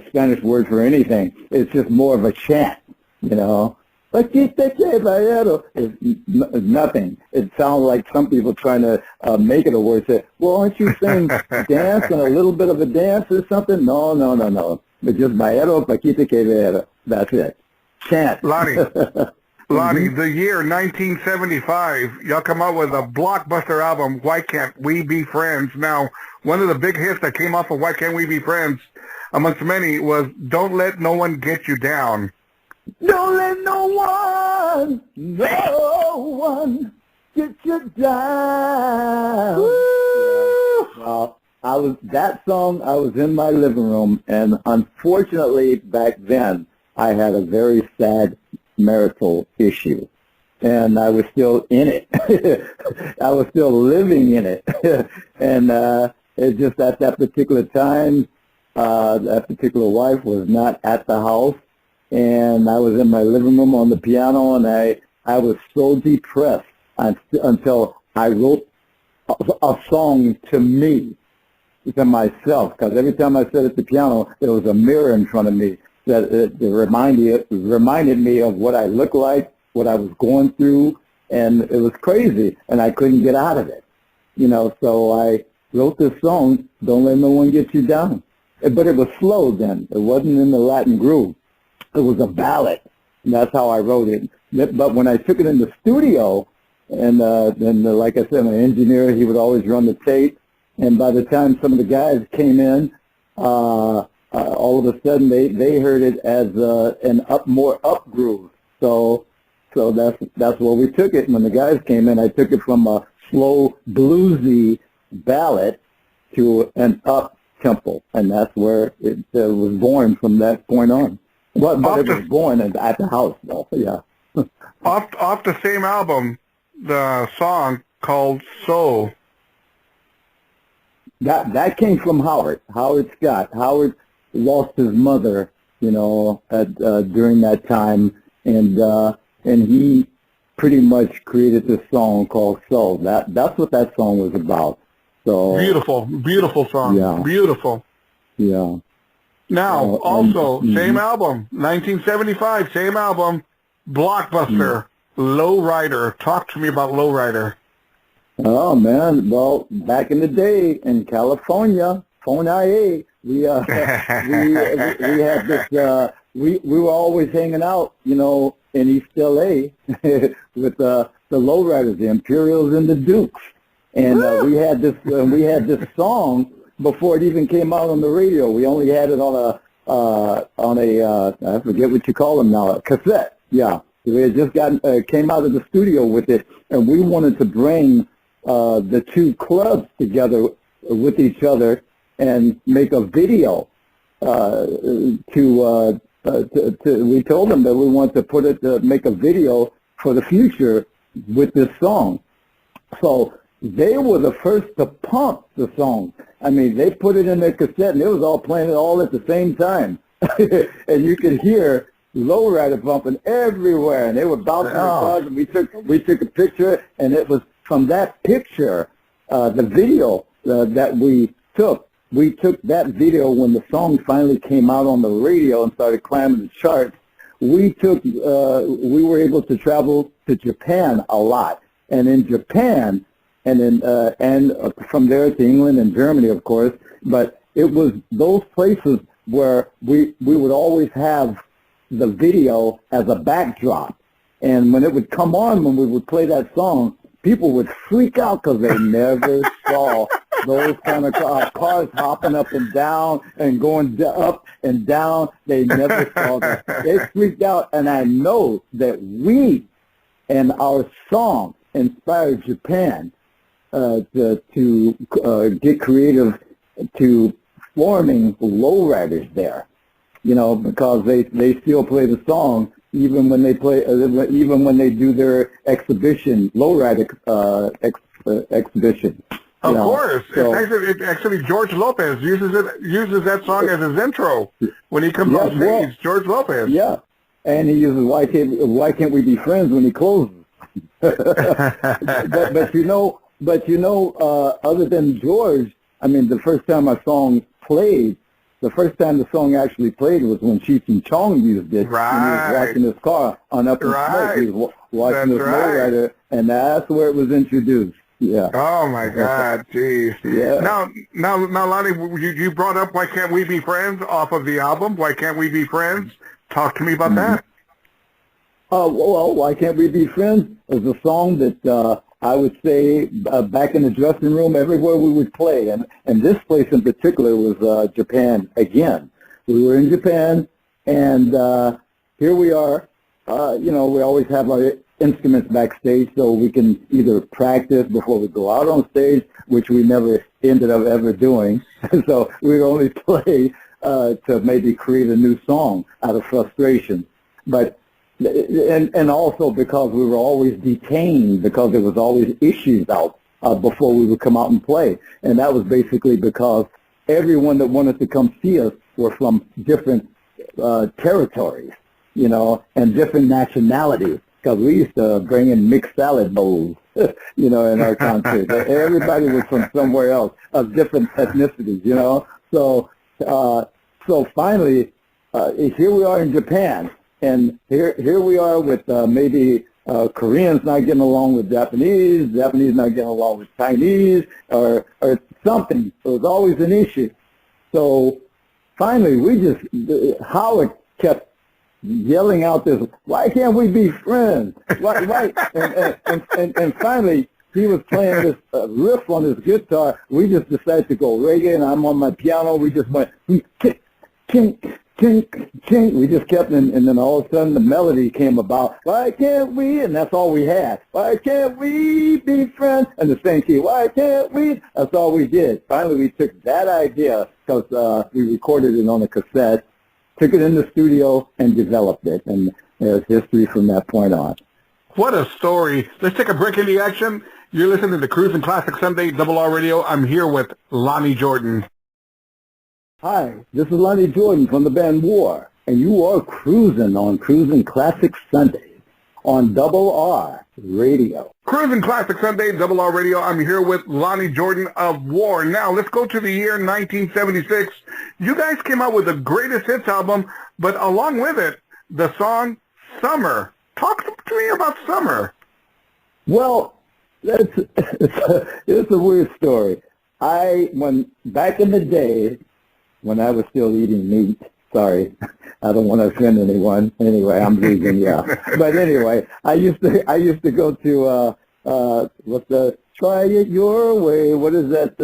Spanish word for anything, it's just more of a chant, you know. Ballero is nothing. It sounds like some people trying to make it a word. Say, well, aren't you saying dance and a little bit of a dance or something? No. But just Ballero, paquite que ver. That's it. Chant. Lonnie, the year 1975, y'all come out with a blockbuster album, Why Can't We Be Friends? Now, one of the big hits that came off of Why Can't We Be Friends, amongst many, was Don't Let No One Get You Down. Don't let no one get you down. Woo! Well, I was in my living room, and unfortunately back then I had a very sad marital issue, and I was still in it. I was still living in it, and it just at that particular time, that particular wife was not at the house. And I was in my living room on the piano, and I was so depressed until I wrote a song to myself, because every time I sat at the piano, there was a mirror in front of me that it reminded me of what I looked like, what I was going through, and it was crazy, and I couldn't get out of it. You know, so I wrote this song, Don't Let No One Get You Down. But it was slow then. It wasn't in the Latin groove. It was a ballad, and that's how I wrote it. But when I took it in the studio, and then, like I said, my engineer, he would always run the tape, and by the time some of the guys came in, all of a sudden they heard it as an more up groove. So that's where we took it. And when the guys came in, I took it from a slow bluesy ballad to an up tempo, and that's where it was born from that point on. But it was born at the house, though. Yeah. off the same album, the song called "Soul." That came from Howard Scott. Howard lost his mother during that time, and he pretty much created this song called "So." That's what that song was about. So beautiful song. Yeah. Beautiful. Yeah. Now, also, same album, 1975, same album, Blockbuster, Lowrider. Talk to me about Lowrider. Oh man, well, back in the day in California, we had this. We were always hanging out, in East LA with the Lowriders, the Imperials, and the Dukes, and we had this song before it even came out on the radio. We only had it on a I forget what you call them now, a cassette. Yeah, we had just came out of the studio with it, and we wanted to bring the two clubs together with each other and make a video. We told them that we wanted to make a video for the future with this song. So they were the first to pump the song. I mean, they put it in their cassette, and it was all playing it all at the same time. And you could hear Lowrider bumping everywhere, and they were bouncing the cars, and we took a picture, and it was from that picture, the video that we took that video when the song finally came out on the radio and started climbing the charts. We were able to travel to Japan a lot, and in Japan, and from there to England and Germany, of course. But it was those places where we would always have the video as a backdrop, and when it would come on, when we would play that song, people would freak out because they never saw those kind of cars hopping up and down and going up and down. They never saw that. They freaked out, and I know that we and our song inspired Japan to get creative to forming lowriders there, because they still play the song even when they do their exhibition, lowrider exhibition. Of course, so, it's actually George Lopez uses that song as his intro when he comes on stage. George Lopez. Yeah, and he uses "Why Can't We Be Friends" when he closes. but other than George, I mean, the first time the song actually played was when Cheech and Chong used it. Right. When he was watching his car on Up in Smoke. He was watching this lowrider, and that's where it was introduced. Yeah. Oh my God, jeez. Yeah. Now, Lonnie, you brought up "Why Can't We Be Friends" off of the album. "Why Can't We Be Friends"? Talk to me about that. Well, "Why Can't We Be Friends" is a song that I would say back in the dressing room, everywhere we would play, and this place in particular was Japan again. We were in Japan, and here we are. We always have our instruments backstage so we can either practice before we go out on stage, which we never ended up ever doing. So we'd only play to maybe create a new song out of frustration. But and also because we were always detained, because there was always issues out before we would come out and play. And that was basically because everyone that wanted to come see us were from different territories, and different nationalities. Because we used to bring in mixed salad bowls, in our country. Everybody was from somewhere else, of different ethnicities, So finally, here we are in Japan, and here we are with maybe Koreans not getting along with Japanese not getting along with Chinese, or something. So it was always an issue. So finally, Howard kept yelling out this, "Why can't we be friends? Why?" And finally, he was playing this riff on his guitar. We just decided to go reggae, and I'm on my piano. We just went, "Tink, tink, tink, tink." We just kept, and then all of a sudden the melody came about. "Why can't we?" And that's all we had. "Why can't we be friends?" And the same key. "Why can't we?" That's all we did. Finally, we took that idea, because we recorded it on a cassette, took it in the studio, and developed it. And there's history from that point on. What a story. Let's take a break in the action. You're listening to Cruising Classic Sunday, RRR Radio. I'm here with Lonnie Jordan. Hi, this is Lonnie Jordan from the band War. and you are cruising on Cruising Classic Sundays on RRR Radio. Cruising Classic Sunday, RRR Radio. I'm here with Lonnie Jordan of War. Now, let's go to the year 1976. You guys came out with the Greatest Hits album, but along with it, the song Summer. Talk to me about Summer. Well, it's a weird story. Back in the day, when I was still eating meat, sorry, I don't want to offend anyone. Anyway, I'm vegan, yeah. But anyway, I used to go to what's the Try It Your Way? What is that?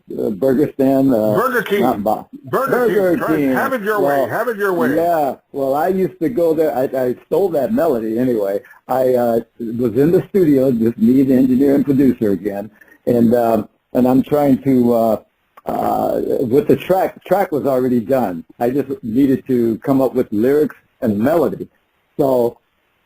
Burger stand? Burger King. Burger King. Have it your way. Have it your way. Yeah. Well, I used to go there. I stole that melody anyway. I was in the studio, just me, the engineer and producer again, and I'm trying to. With the track was already done. I just needed to come up with lyrics and melody. So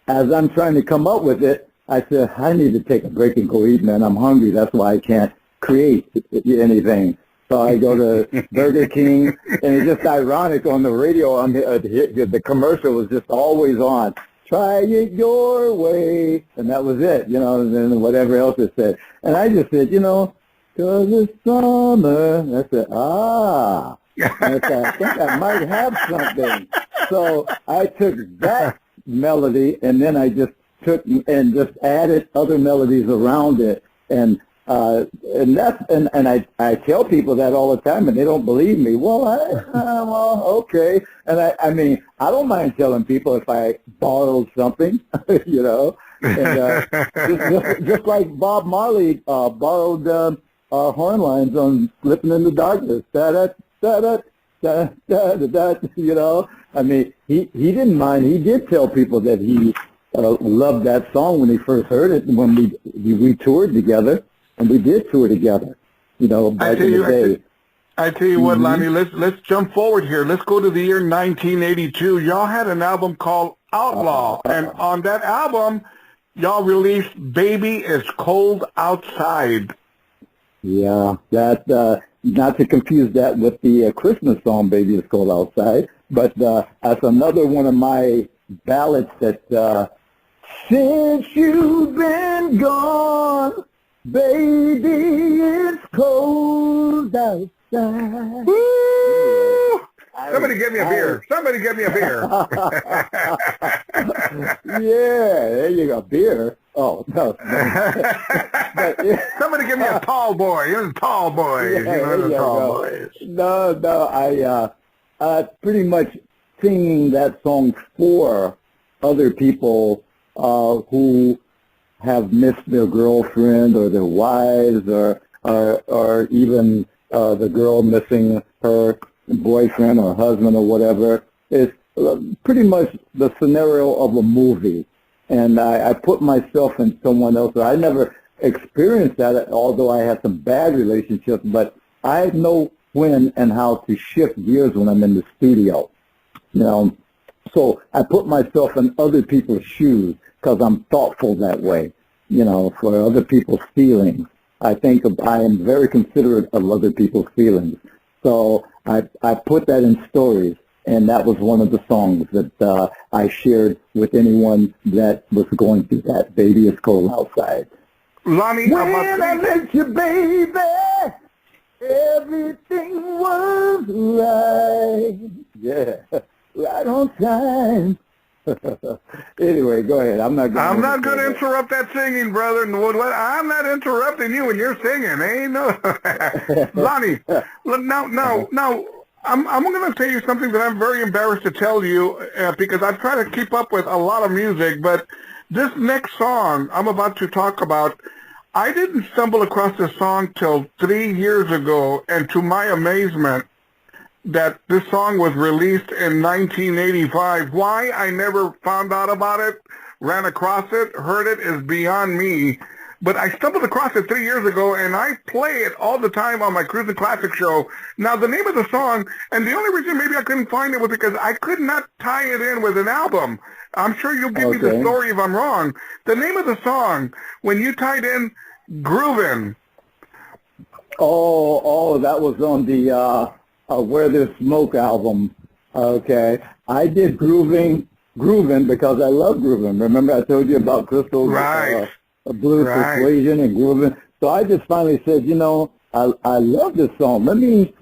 as I'm trying to come up with it, I said, I need to take a break and go eat, man. I'm hungry. That's why I can't create anything. So I go to Burger King, and it's just ironic on the radio. The commercial was just always on. Try it your way. And that was it, and then whatever else it said. And I just said, 'cause it's summer. I said, I think I might have something. So I took that melody, and then I just took and just added other melodies around it. And I tell people that all the time, and they don't believe me. Well, okay. And I mean, I don't mind telling people if I borrowed something, And just like Bob Marley borrowed horn lines on Slipping in the Darkness. I mean, he didn't mind. He did tell people that he loved that song when he first heard it, and when we toured together, and we did tour together, back in the day. I tell you what, Lonnie, let's jump forward here. Let's go to the year 1982. Y'all had an album called Outlaw, and on that album, y'all released Baby It's Cold Outside. Yeah, that not to confuse that with the Christmas song "Baby It's Cold Outside," but that's another one of my ballads that since you've been gone, baby, it's cold outside. Woo! Somebody get me a beer. Somebody get me a beer. Yeah, there you go, beer. Oh, no. Somebody give me a tall boy. You're a tall boy. Yeah, tall boys. No, I pretty much singing that song for other people who have missed their girlfriend or their wives or even the girl missing her boyfriend or husband or whatever. It's pretty much the scenario of a movie. And I put myself in someone else. I never experienced that, although I had some bad relationships, but I know when and how to shift gears when I'm in the studio. So I put myself in other people's shoes because I'm thoughtful that way, for other people's feelings. I am very considerate of other people's feelings. So I put that in stories. And that was one of the songs that I shared with anyone that was going through that. Baby, it's cold outside. Lonnie, when I met you, baby, everything was right. Yeah, right on time. Anyway, go ahead. I'm not going to interrupt that singing, brother. I'm not interrupting you when you're singing. Ain't no. Lonnie, now. I'm going to tell you something that I'm very embarrassed to tell you because I try to keep up with a lot of music, but this next song I'm about to talk about, I didn't stumble across this song till 3 years ago, and to my amazement, that this song was released in 1985. Why I never found out about it, ran across it, heard it is beyond me. But I stumbled across it 3 years ago, and I play it all the time on my Cruising Classic show. Now, the name of the song, and the only reason maybe I couldn't find it was because I could not tie it in with an album. I'm sure you'll give me the story if I'm wrong. The name of the song, when you tied in Groovin'. Oh, that was on the Where There's Smoke album. Okay. I did grooving because I love grooving. Remember I told you about Crystal's blues persuasion and grooving? So I just finally said, I love this song. Let me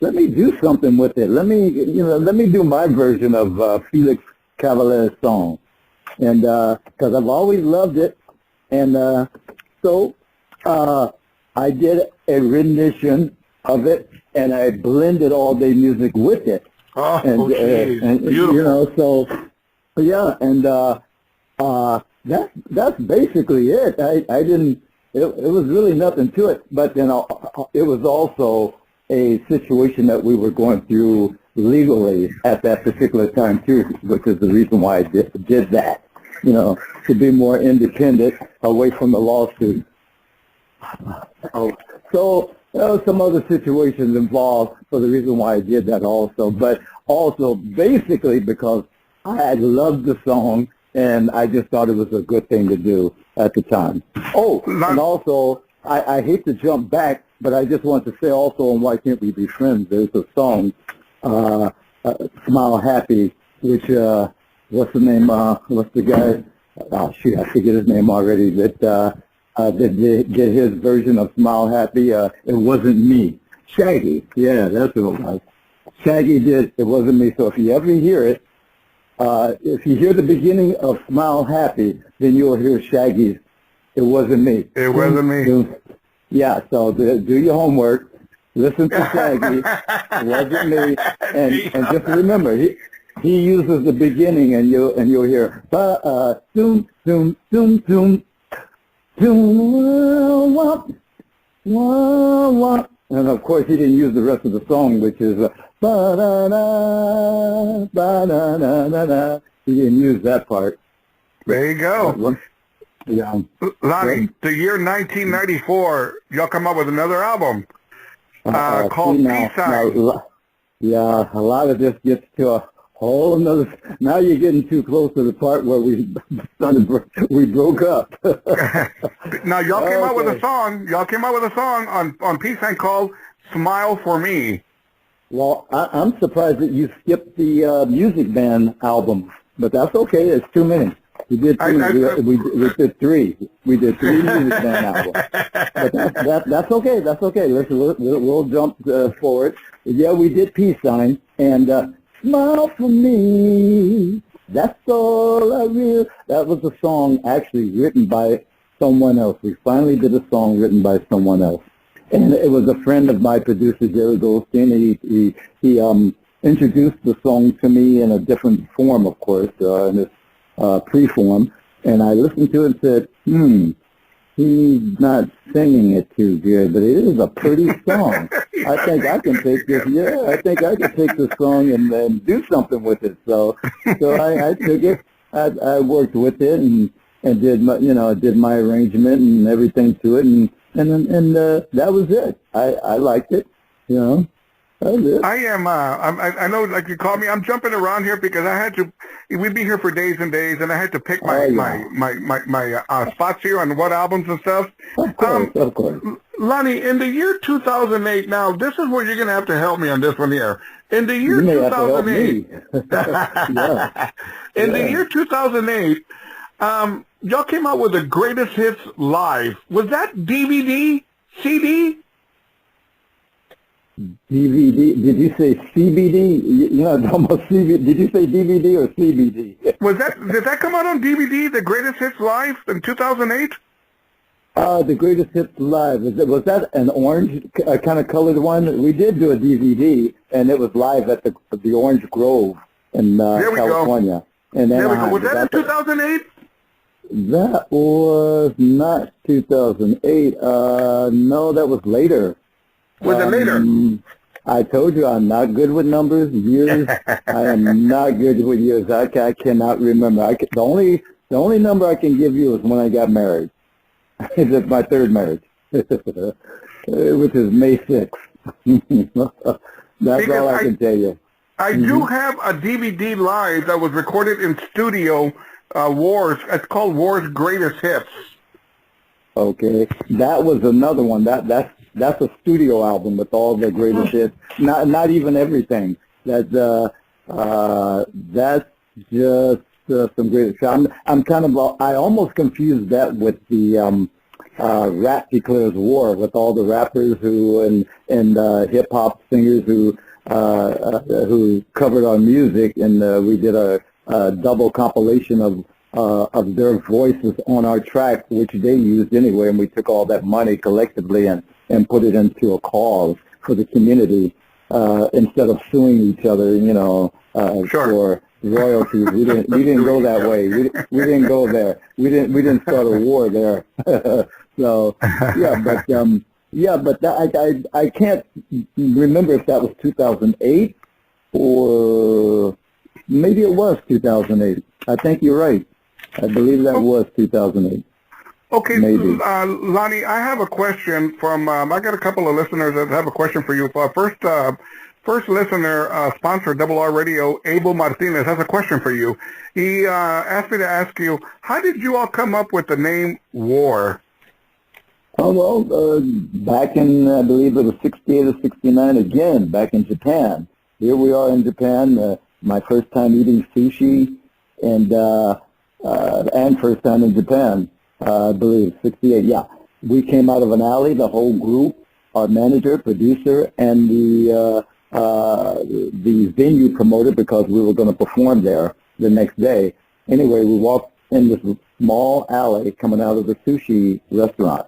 do something with it. Let me do my version of Felix Cavalier's song. And because I've always loved it. And so I did a rendition of it, and I blended all-day music with it. Oh, and beautiful. So yeah, and that's basically it. I didn't. It was really nothing to it, but it was also a situation that we were going through legally at that particular time too, which is the reason why I did that. To be more independent, away from the lawsuit. So there were some other situations involved for the reason why I did that also, but also basically because I loved the song and I just thought it was a good thing to do at the time. Oh, and also, I hate to jump back, but I just want to say also on Why Can't We Be Friends, there's a song, Smile Happy, which, what's the name, what's the guy? Oh, shoot, I forget his name already, that did his version of Smile Happy. It Wasn't Me. Shaggy. Yeah, that's what it was. Shaggy did It Wasn't Me. So if you ever hear it, if you hear the beginning of Smile Happy, then you'll hear Shaggy's It Wasn't Me. It Wasn't Me. Yeah, so do your homework. Listen to Shaggy. It Wasn't Me. And just remember, he uses the beginning, and you'll hear doom doom doom doom doom wop wop wop, and of course he didn't use the rest of the song, which is ba da da ba da da da da. He didn't use that part. There you go. Yeah. Lonnie, the year 1994, y'all come up with another album called Peace Sign. Yeah, a lot of this gets to a whole another. Now you're getting too close to the part where we broke up. Now y'all came out with a song. Y'all came out with a song on Peace Sign called "Smile for Me." Well, I'm surprised that you skipped the Music Band album, but that's okay. It's too many. We did three. We did three. We did three Music Band albums. But that's okay. That's okay. We'll jump forward. Yeah, we did Peace Sign and. Smile for me, that's all I really... That was a song actually written by someone else. We finally did a song written by someone else. And it was a friend of my producer, Jerry Goldstein. He introduced the song to me in a different form, of course, in this pre-form. And I listened to it and said, he's not singing it too good, but it is a pretty song. I think I can take this. Yeah, I think I can take this song and do something with it. So I took it. I worked with it and did my arrangement and everything to it, and that was it. I liked it. I am. I know, like you called me. I'm jumping around here because I had to. We'd be here for days and days, and I had to pick my spots here on what albums and stuff. Of course. Lonnie, in the year 2008. Now, this is where you're going to have to help me on this one here. In the year 2008. In the year 2008, y'all came out with the Greatest Hits Live. Was that DVD, CD? DVD? Did you say CBD? Almost CBD. Did you say DVD or CBD? Did that come out on DVD? The Greatest Hits Live in 2008? The Greatest Hits Live. Was that an orange kind of colored one? We did do a DVD, and it was live at the Orange Grove in California. And there we go. Was that in 2008? That was not 2008. No, that was later. Was it later? I told you I'm not good with numbers, years. I am not good with years. I cannot remember. The only number I can give you is when I got married. It's my third marriage, which is May 6th. That's all I can tell you. I do have a DVD live that was recorded in studio, Wars. It's called Wars Greatest Hits. Okay, that was another one. That's a studio album with all the greatest hits. Not even everything. That That's just some great. I'm kind of. I almost confused that with the Rap Declares War, with all the rappers and hip hop singers who covered our music, and we did a double compilation of their voices on our track, which they used anyway, and we took all that money collectively and put it into a cause for the community instead of suing each other, for royalties. We didn't go that way. We didn't go there. We didn't start a war there. So but I can't remember if that was 2008 or maybe it was 2008. I think you're right. I believe that was 2008. Okay, maybe. Lonnie, I have a question from, I got a couple of listeners that have a question for you. First listener, sponsor, RRR Radio, Abel Martinez, has a question for you. He asked me to ask you, how did you all come up with the name WAR? Oh, well, back in, I believe it was 68 or 69 again, back in Japan. Here we are in Japan, my first time eating sushi, and first time in Japan, I believe, 68, yeah. We came out of an alley, the whole group, our manager, producer, and the venue promoter, because we were going to perform there the next day. Anyway, we walked in this small alley coming out of the sushi restaurant.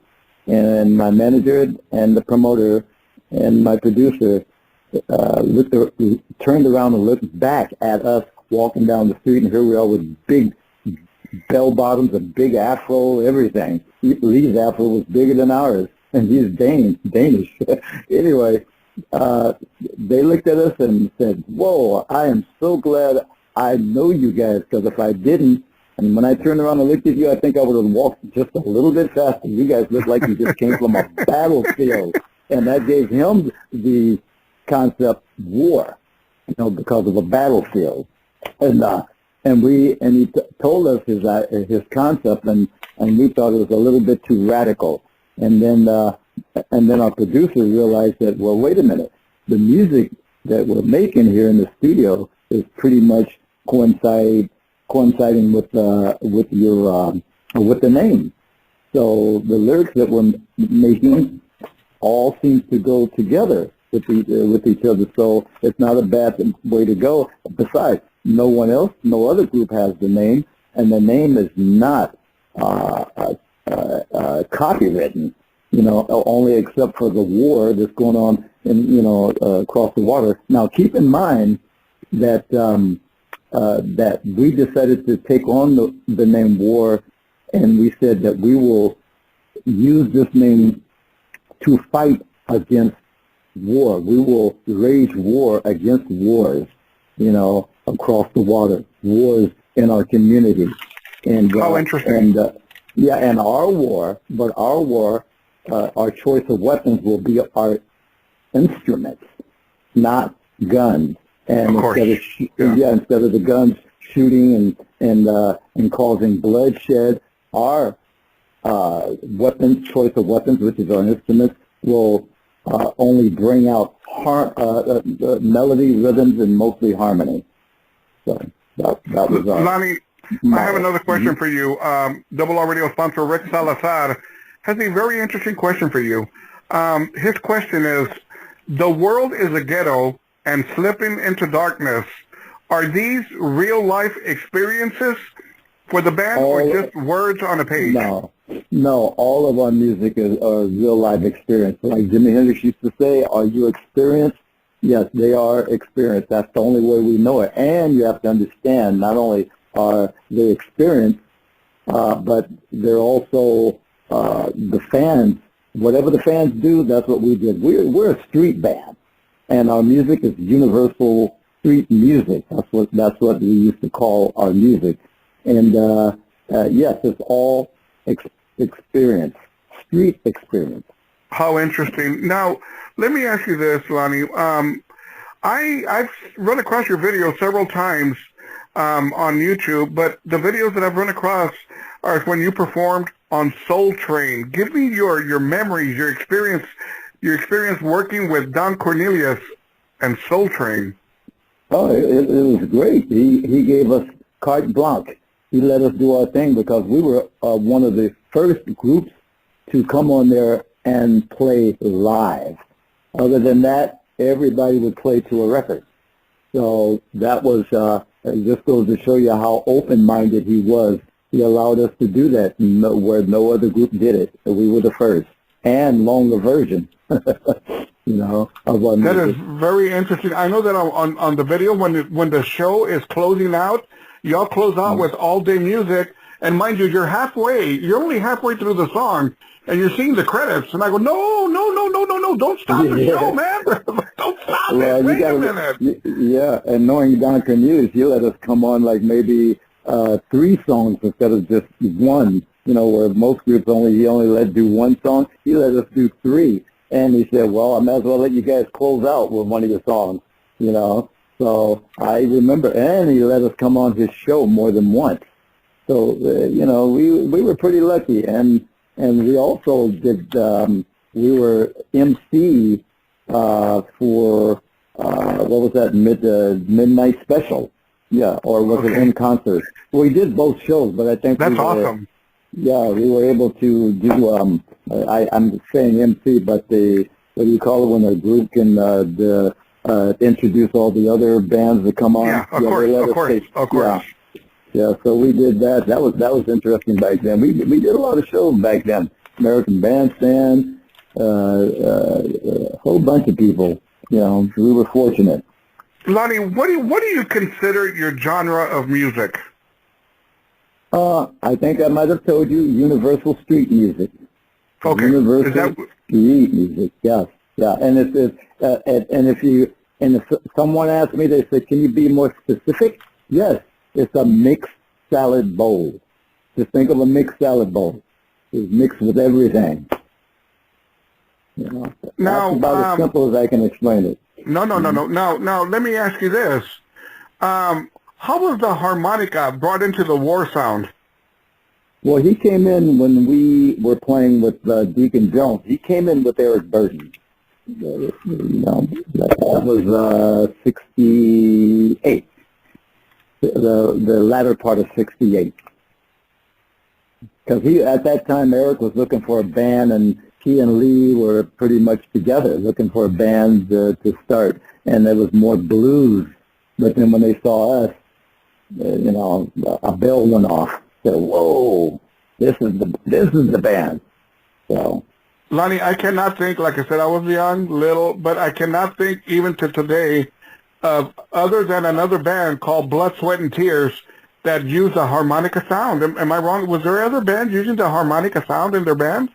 And my manager and the promoter and my producer turned around and looked back at us walking down the street, and here we are with big bell bottoms, a big afro, everything. Lee's afro was bigger than ours, and he's Danish. Anyway, they looked at us and said, "Whoa, I am so glad I know you guys, because if I didn't, and when I turned around and looked at you, I think I would have walked just a little bit faster. You guys look like you just came from a battlefield." And that gave him the concept war, because of a battlefield. And he told us his concept, and we thought it was a little bit too radical. And then our producer realized that, well, wait a minute, the music that we're making here in the studio is pretty much coinciding with the name. So the lyrics that we're making all seem to go together with each other. So it's not a bad way to go. Besides, no other group has the name, and the name is not copywritten. Only except for the war that's going on across the water. Now, keep in mind that that we decided to take on the name war, and we said that we will use this name to fight against war. We will wage war against wars, across the water, wars in our community. And how interesting. And our war, our choice of weapons will be our instruments, not guns. And instead of the guns shooting and causing bloodshed, our choice of weapons, which is our instruments, will only bring out melody, rhythms, and mostly harmony. So that was our... Lonnie, I have another question for you. RRR Radio sponsor Rick Salazar has a very interesting question for you. His question is, the world is a ghetto and slipping into darkness. Are these real-life experiences for the band or just words on a page? No, all of our music is a real-life experience. Like Jimi Hendrix used to say, are you experienced? Yes, they are experienced. That's the only way we know it. And you have to understand, not only are they experienced, but they're also the fans. Whatever the fans do, that's what we did. We're a street band, and our music is universal street music. That's what we used to call our music. And yes, it's all experience, street experience. How interesting. Now, let me ask you this, Lonnie. I've run across your videos several times on YouTube, but the videos that I've run across are when you performed on Soul Train. Give me your memories, your experience working with Don Cornelius and Soul Train. Oh, it was great. He gave us carte blanche. He let us do our thing because we were one of the first groups to come on there and play live. Other than that, everybody would play to a record. So that was, it just goes to show you how open-minded he was. He allowed us to do that where no other group did it. So we were the first and longer version, you know. Of our that music. is very interesting. I know that on the video, when the show is closing out, y'all close out with all-day music. And mind you, you're only halfway through the song, and you're seeing the credits. And I go, no, don't stop the show, man. Don't stop it. Wait a minute. Yeah, and knowing Don Cornelius, he let us come on like maybe 3 songs instead of just 1. You know, where most groups he only let do 1 song. He let us do 3. And he said, well, I might as well let you guys close out with one of your songs, you know. So I remember, and he let us come on his show more than once. So, you know, we were pretty lucky. And we also did, we were MC for, what was that, Midnight Special? Yeah, or was it in concert? We did both shows, but I think that's awesome. Yeah, we were able to do, I'm saying MC, but what do you call it when a group can introduce all the other bands that come on? Yeah, of course. Yeah, so we did that. That was interesting back then. We did a lot of shows back then. American Bandstand, a whole bunch of people. You know, we were fortunate. Lonnie, what do you consider your genre of music? I think I might have told you universal street music. Okay. Universal street music. Yes. Yeah. And if someone asked me, they said, "Can you be more specific?" Yes. It's a mixed salad bowl. Just think of a mixed salad bowl. It's mixed with everything. You know, that's about as simple as I can explain it. No. Now, let me ask you this. How was the harmonica brought into the war sound? Well, he came in when we were playing with Deacon Jones. He came in with Eric Burden. You know, that was 68. The latter part of 68. Because at that time, Eric was looking for a band, and he and Lee were pretty much together, looking for a band to start. And there was more blues. But then when they saw us, you know, a bell went off. Said, "Whoa, this is the band." So, Lonnie, I cannot think. Like I said, I was young, little, but I cannot think even to today of other than another band called Blood, Sweat, and Tears that used a harmonica sound. Am I wrong? Was there other bands using the harmonica sound in their band?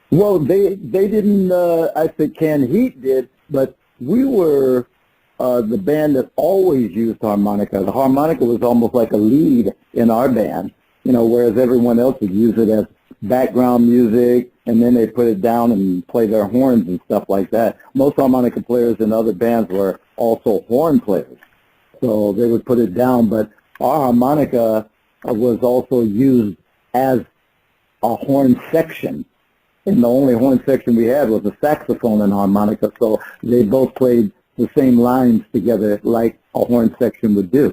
Well, they didn't. I think Can Heat did, but we were the band that always used harmonica. The harmonica was almost like a lead in our band, you know, whereas everyone else would use it as background music, and then they put it down and play their horns and stuff like that. Most harmonica players in other bands were also horn players, so they would put it down, but our harmonica was also used as a horn section, and the only horn section we had was a saxophone and harmonica, so they both played the same lines together like a horn section would do.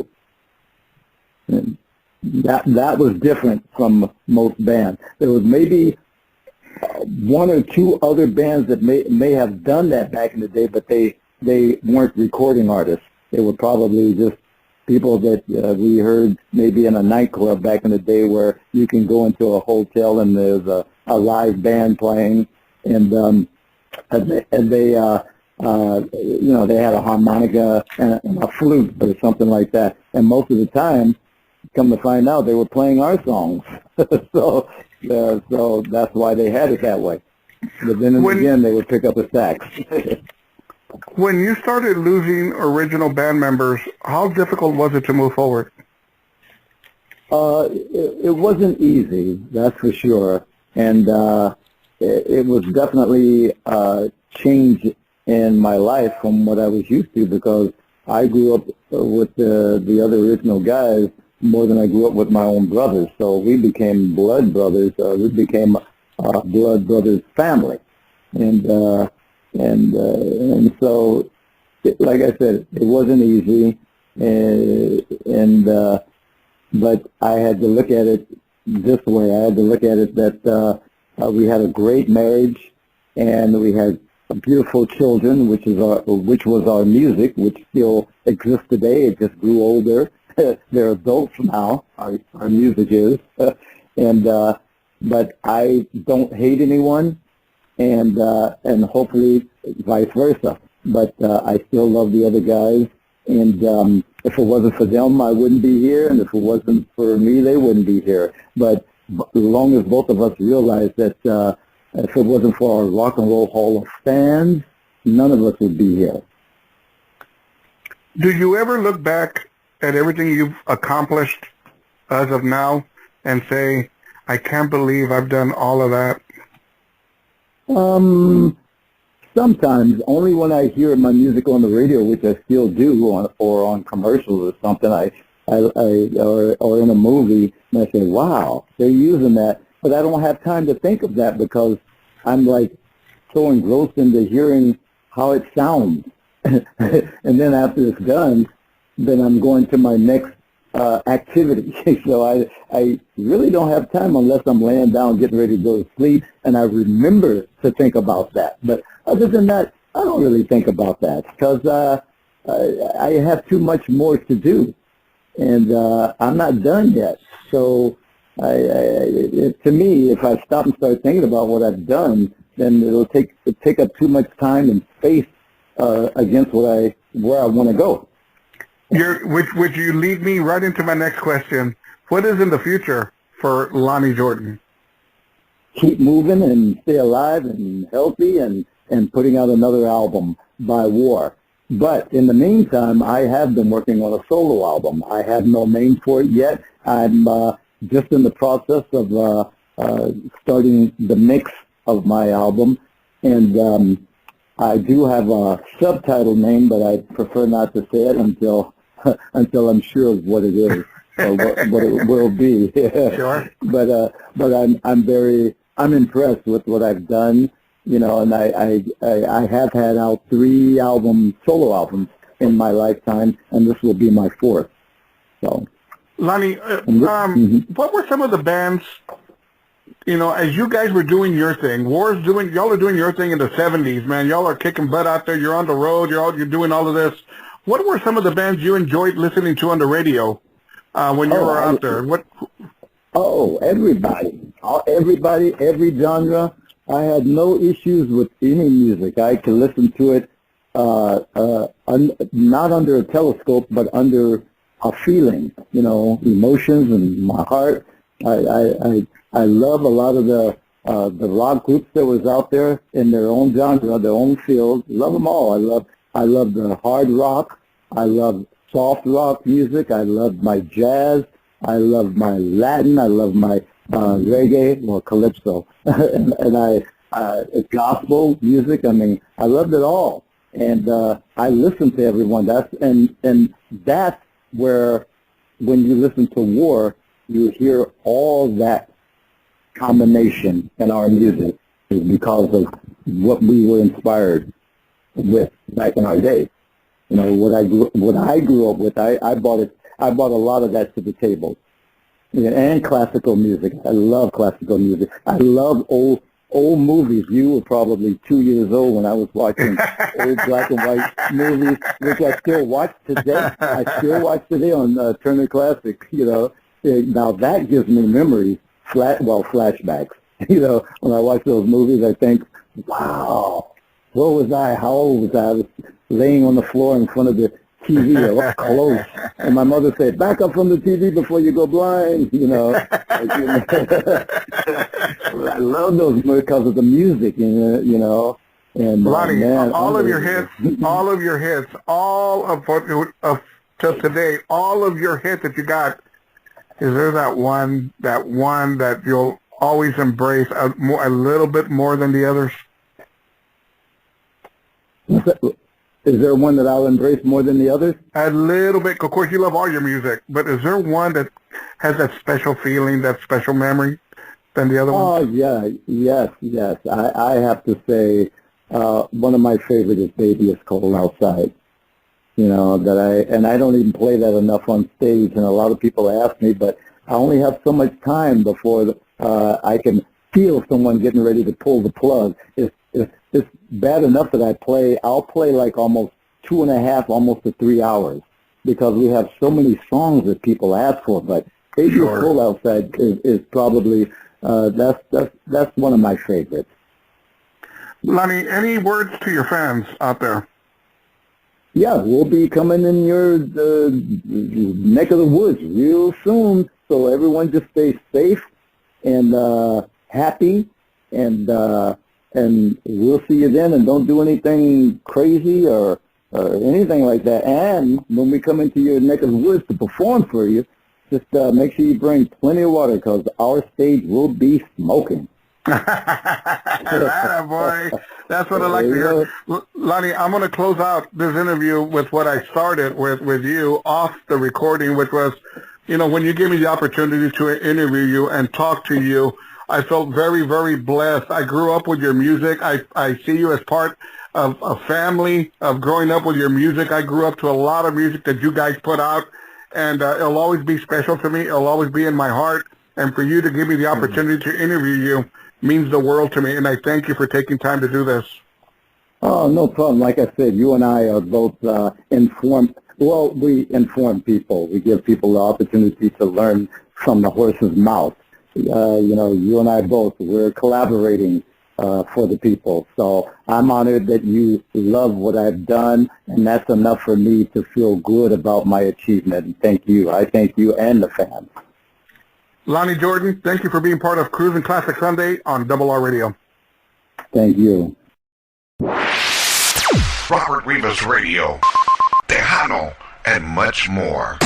And that was different from most bands. There was maybe 1 or 2 other bands that may have done that back in the day, but they weren't recording artists. They were probably just people that we heard maybe in a nightclub back in the day where you can go into a hotel and there's a live band playing, and they you know, they had a harmonica and a flute or something like that. And most of the time, come to find out, they were playing our songs. So that's why they had it that way. But then again, they would pick up a sax. When you started losing original band members, how difficult was it to move forward? It wasn't easy, that's for sure. And it was definitely a change in my life from what I was used to, because I grew up with the other original guys more than I grew up with my own brothers. So we became blood brothers. We became a blood brothers family, and so like I said, it wasn't easy, but I had to look at it this way. I had to look at it that we had a great marriage, and we had beautiful children, which was our music, which still exists today. It just grew older. They're adults now. Our music is, but I don't hate anyone, and hopefully vice versa. But I still love the other guys, and if it wasn't for them, I wouldn't be here, and if it wasn't for me, they wouldn't be here. But as long as both of us realize that if it wasn't for our Rock and Roll Hall of fans, none of us would be here. Do you ever look back at everything you've accomplished as of now and say, I can't believe I've done all of that? Sometimes, only when I hear my music on the radio, which I still do, or on commercials or something, or in a movie, and I say, wow, they're using that. But I don't have time to think of that because I'm like so engrossed into hearing how it sounds. And then after it's done, then I'm going to my next activity. So I really don't have time unless I'm laying down getting ready to go to sleep, and I remember to think about that. But other than that, I don't really think about that because I have too much more to do, and I'm not done yet. So to me, if I stop and start thinking about what I've done, then it'll take up too much time and space against where I want to go. Which you lead me right into my next question. What is in the future for Lonnie Jordan? Keep moving and stay alive and healthy and putting out another album by War. But in the meantime, I have been working on a solo album. I have no name for it yet. I'm just in the process of starting the mix of my album. And I do have a subtitle name, but I prefer not to say it until I'm sure of what it is or what it will be. Sure. But I'm impressed with what I've done, and I have had out 3 solo albums in my lifetime, and this will be my 4th. So, Lonnie, what were some of the bands? As you guys were doing your thing, y'all are doing your thing in the 70s, man. Y'all are kicking butt out there. You're on the road. You're doing all of this. What were some of the bands you enjoyed listening to on the radio when you were out there? What? Oh, everybody, every genre. I had no issues with any music. I could listen to it not under a telescope, but under a feeling, emotions and my heart. I love a lot of the rock groups that was out there in their own genre, their own field. Love them all. I love the hard rock. I love soft rock music. I love my jazz. I love my Latin. I love my reggae or calypso, and I gospel music. I mean, I loved it all, and I listen to everyone. And that's where, when you listen to War, you hear all that combination in our music is because of what we were inspired with back in our day. What I grew up with, I brought a lot of that to the table. And classical music. I love classical music. I love old movies. You were probably 2 years old when I was watching old black and white movies, which I still watch today. I still watch today on Turner Classic. Now that gives me memories. Flashbacks. When I watch those movies, I think, wow, where was I? How old was I? I was laying on the floor in front of the TV, up close. And my mother said, back up from the TV before you go blind, I love those because of the music, And Lonnie, man, all of your hits, till today, all of your hits that you got, is there that one that you'll always embrace a little bit more than the others? Is there one that I'll embrace more than the others? A little bit. Of course, you love all your music, but is there one that has that special feeling, that special memory than the other one? Oh, yeah. Yes. I have to say one of my favorite is Baby It's Cold Outside. and I don't even play that enough on stage. And a lot of people ask me, but I only have so much time before I can feel someone getting ready to pull the plug. It's bad enough that I'll play like almost 2.5, almost to 3 hours, because we have so many songs that people ask for. But Baby Full Outside is probably, that's one of my favorites. Lonnie, any words to your fans out there? Yeah, we'll be coming in your neck of the woods real soon, so everyone just stay safe and happy, and we'll see you then, and don't do anything crazy or anything like that. And when we come into your neck of the woods to perform for you, just make sure you bring plenty of water, because our stage will be smoking. That boy. That's what I like to hear. Lonnie, I'm going to close out this interview with what I started with you off the recording, which was, when you gave me the opportunity to interview you and talk to you, I felt very, very blessed. I grew up with your music. I see you as part of a family of growing up with your music. I grew up to a lot of music that you guys put out, and it'll always be special to me. It'll always be in my heart. And for you to give me the opportunity to interview you means the world to me, and I thank you for taking time to do this. Oh, no problem. Like I said, you and I are both informed. Well, we inform people. We give people the opportunity to learn from the horse's mouth. You and I both, we're collaborating for the people. So I'm honored that you love what I've done, and that's enough for me to feel good about my achievement. And thank you. I thank you and the fans. Lonnie Jordan, thank you for being part of Cruising Classic Sunday on RRR Radio. Thank you. Robert Rivas Radio, Tejano, and much more.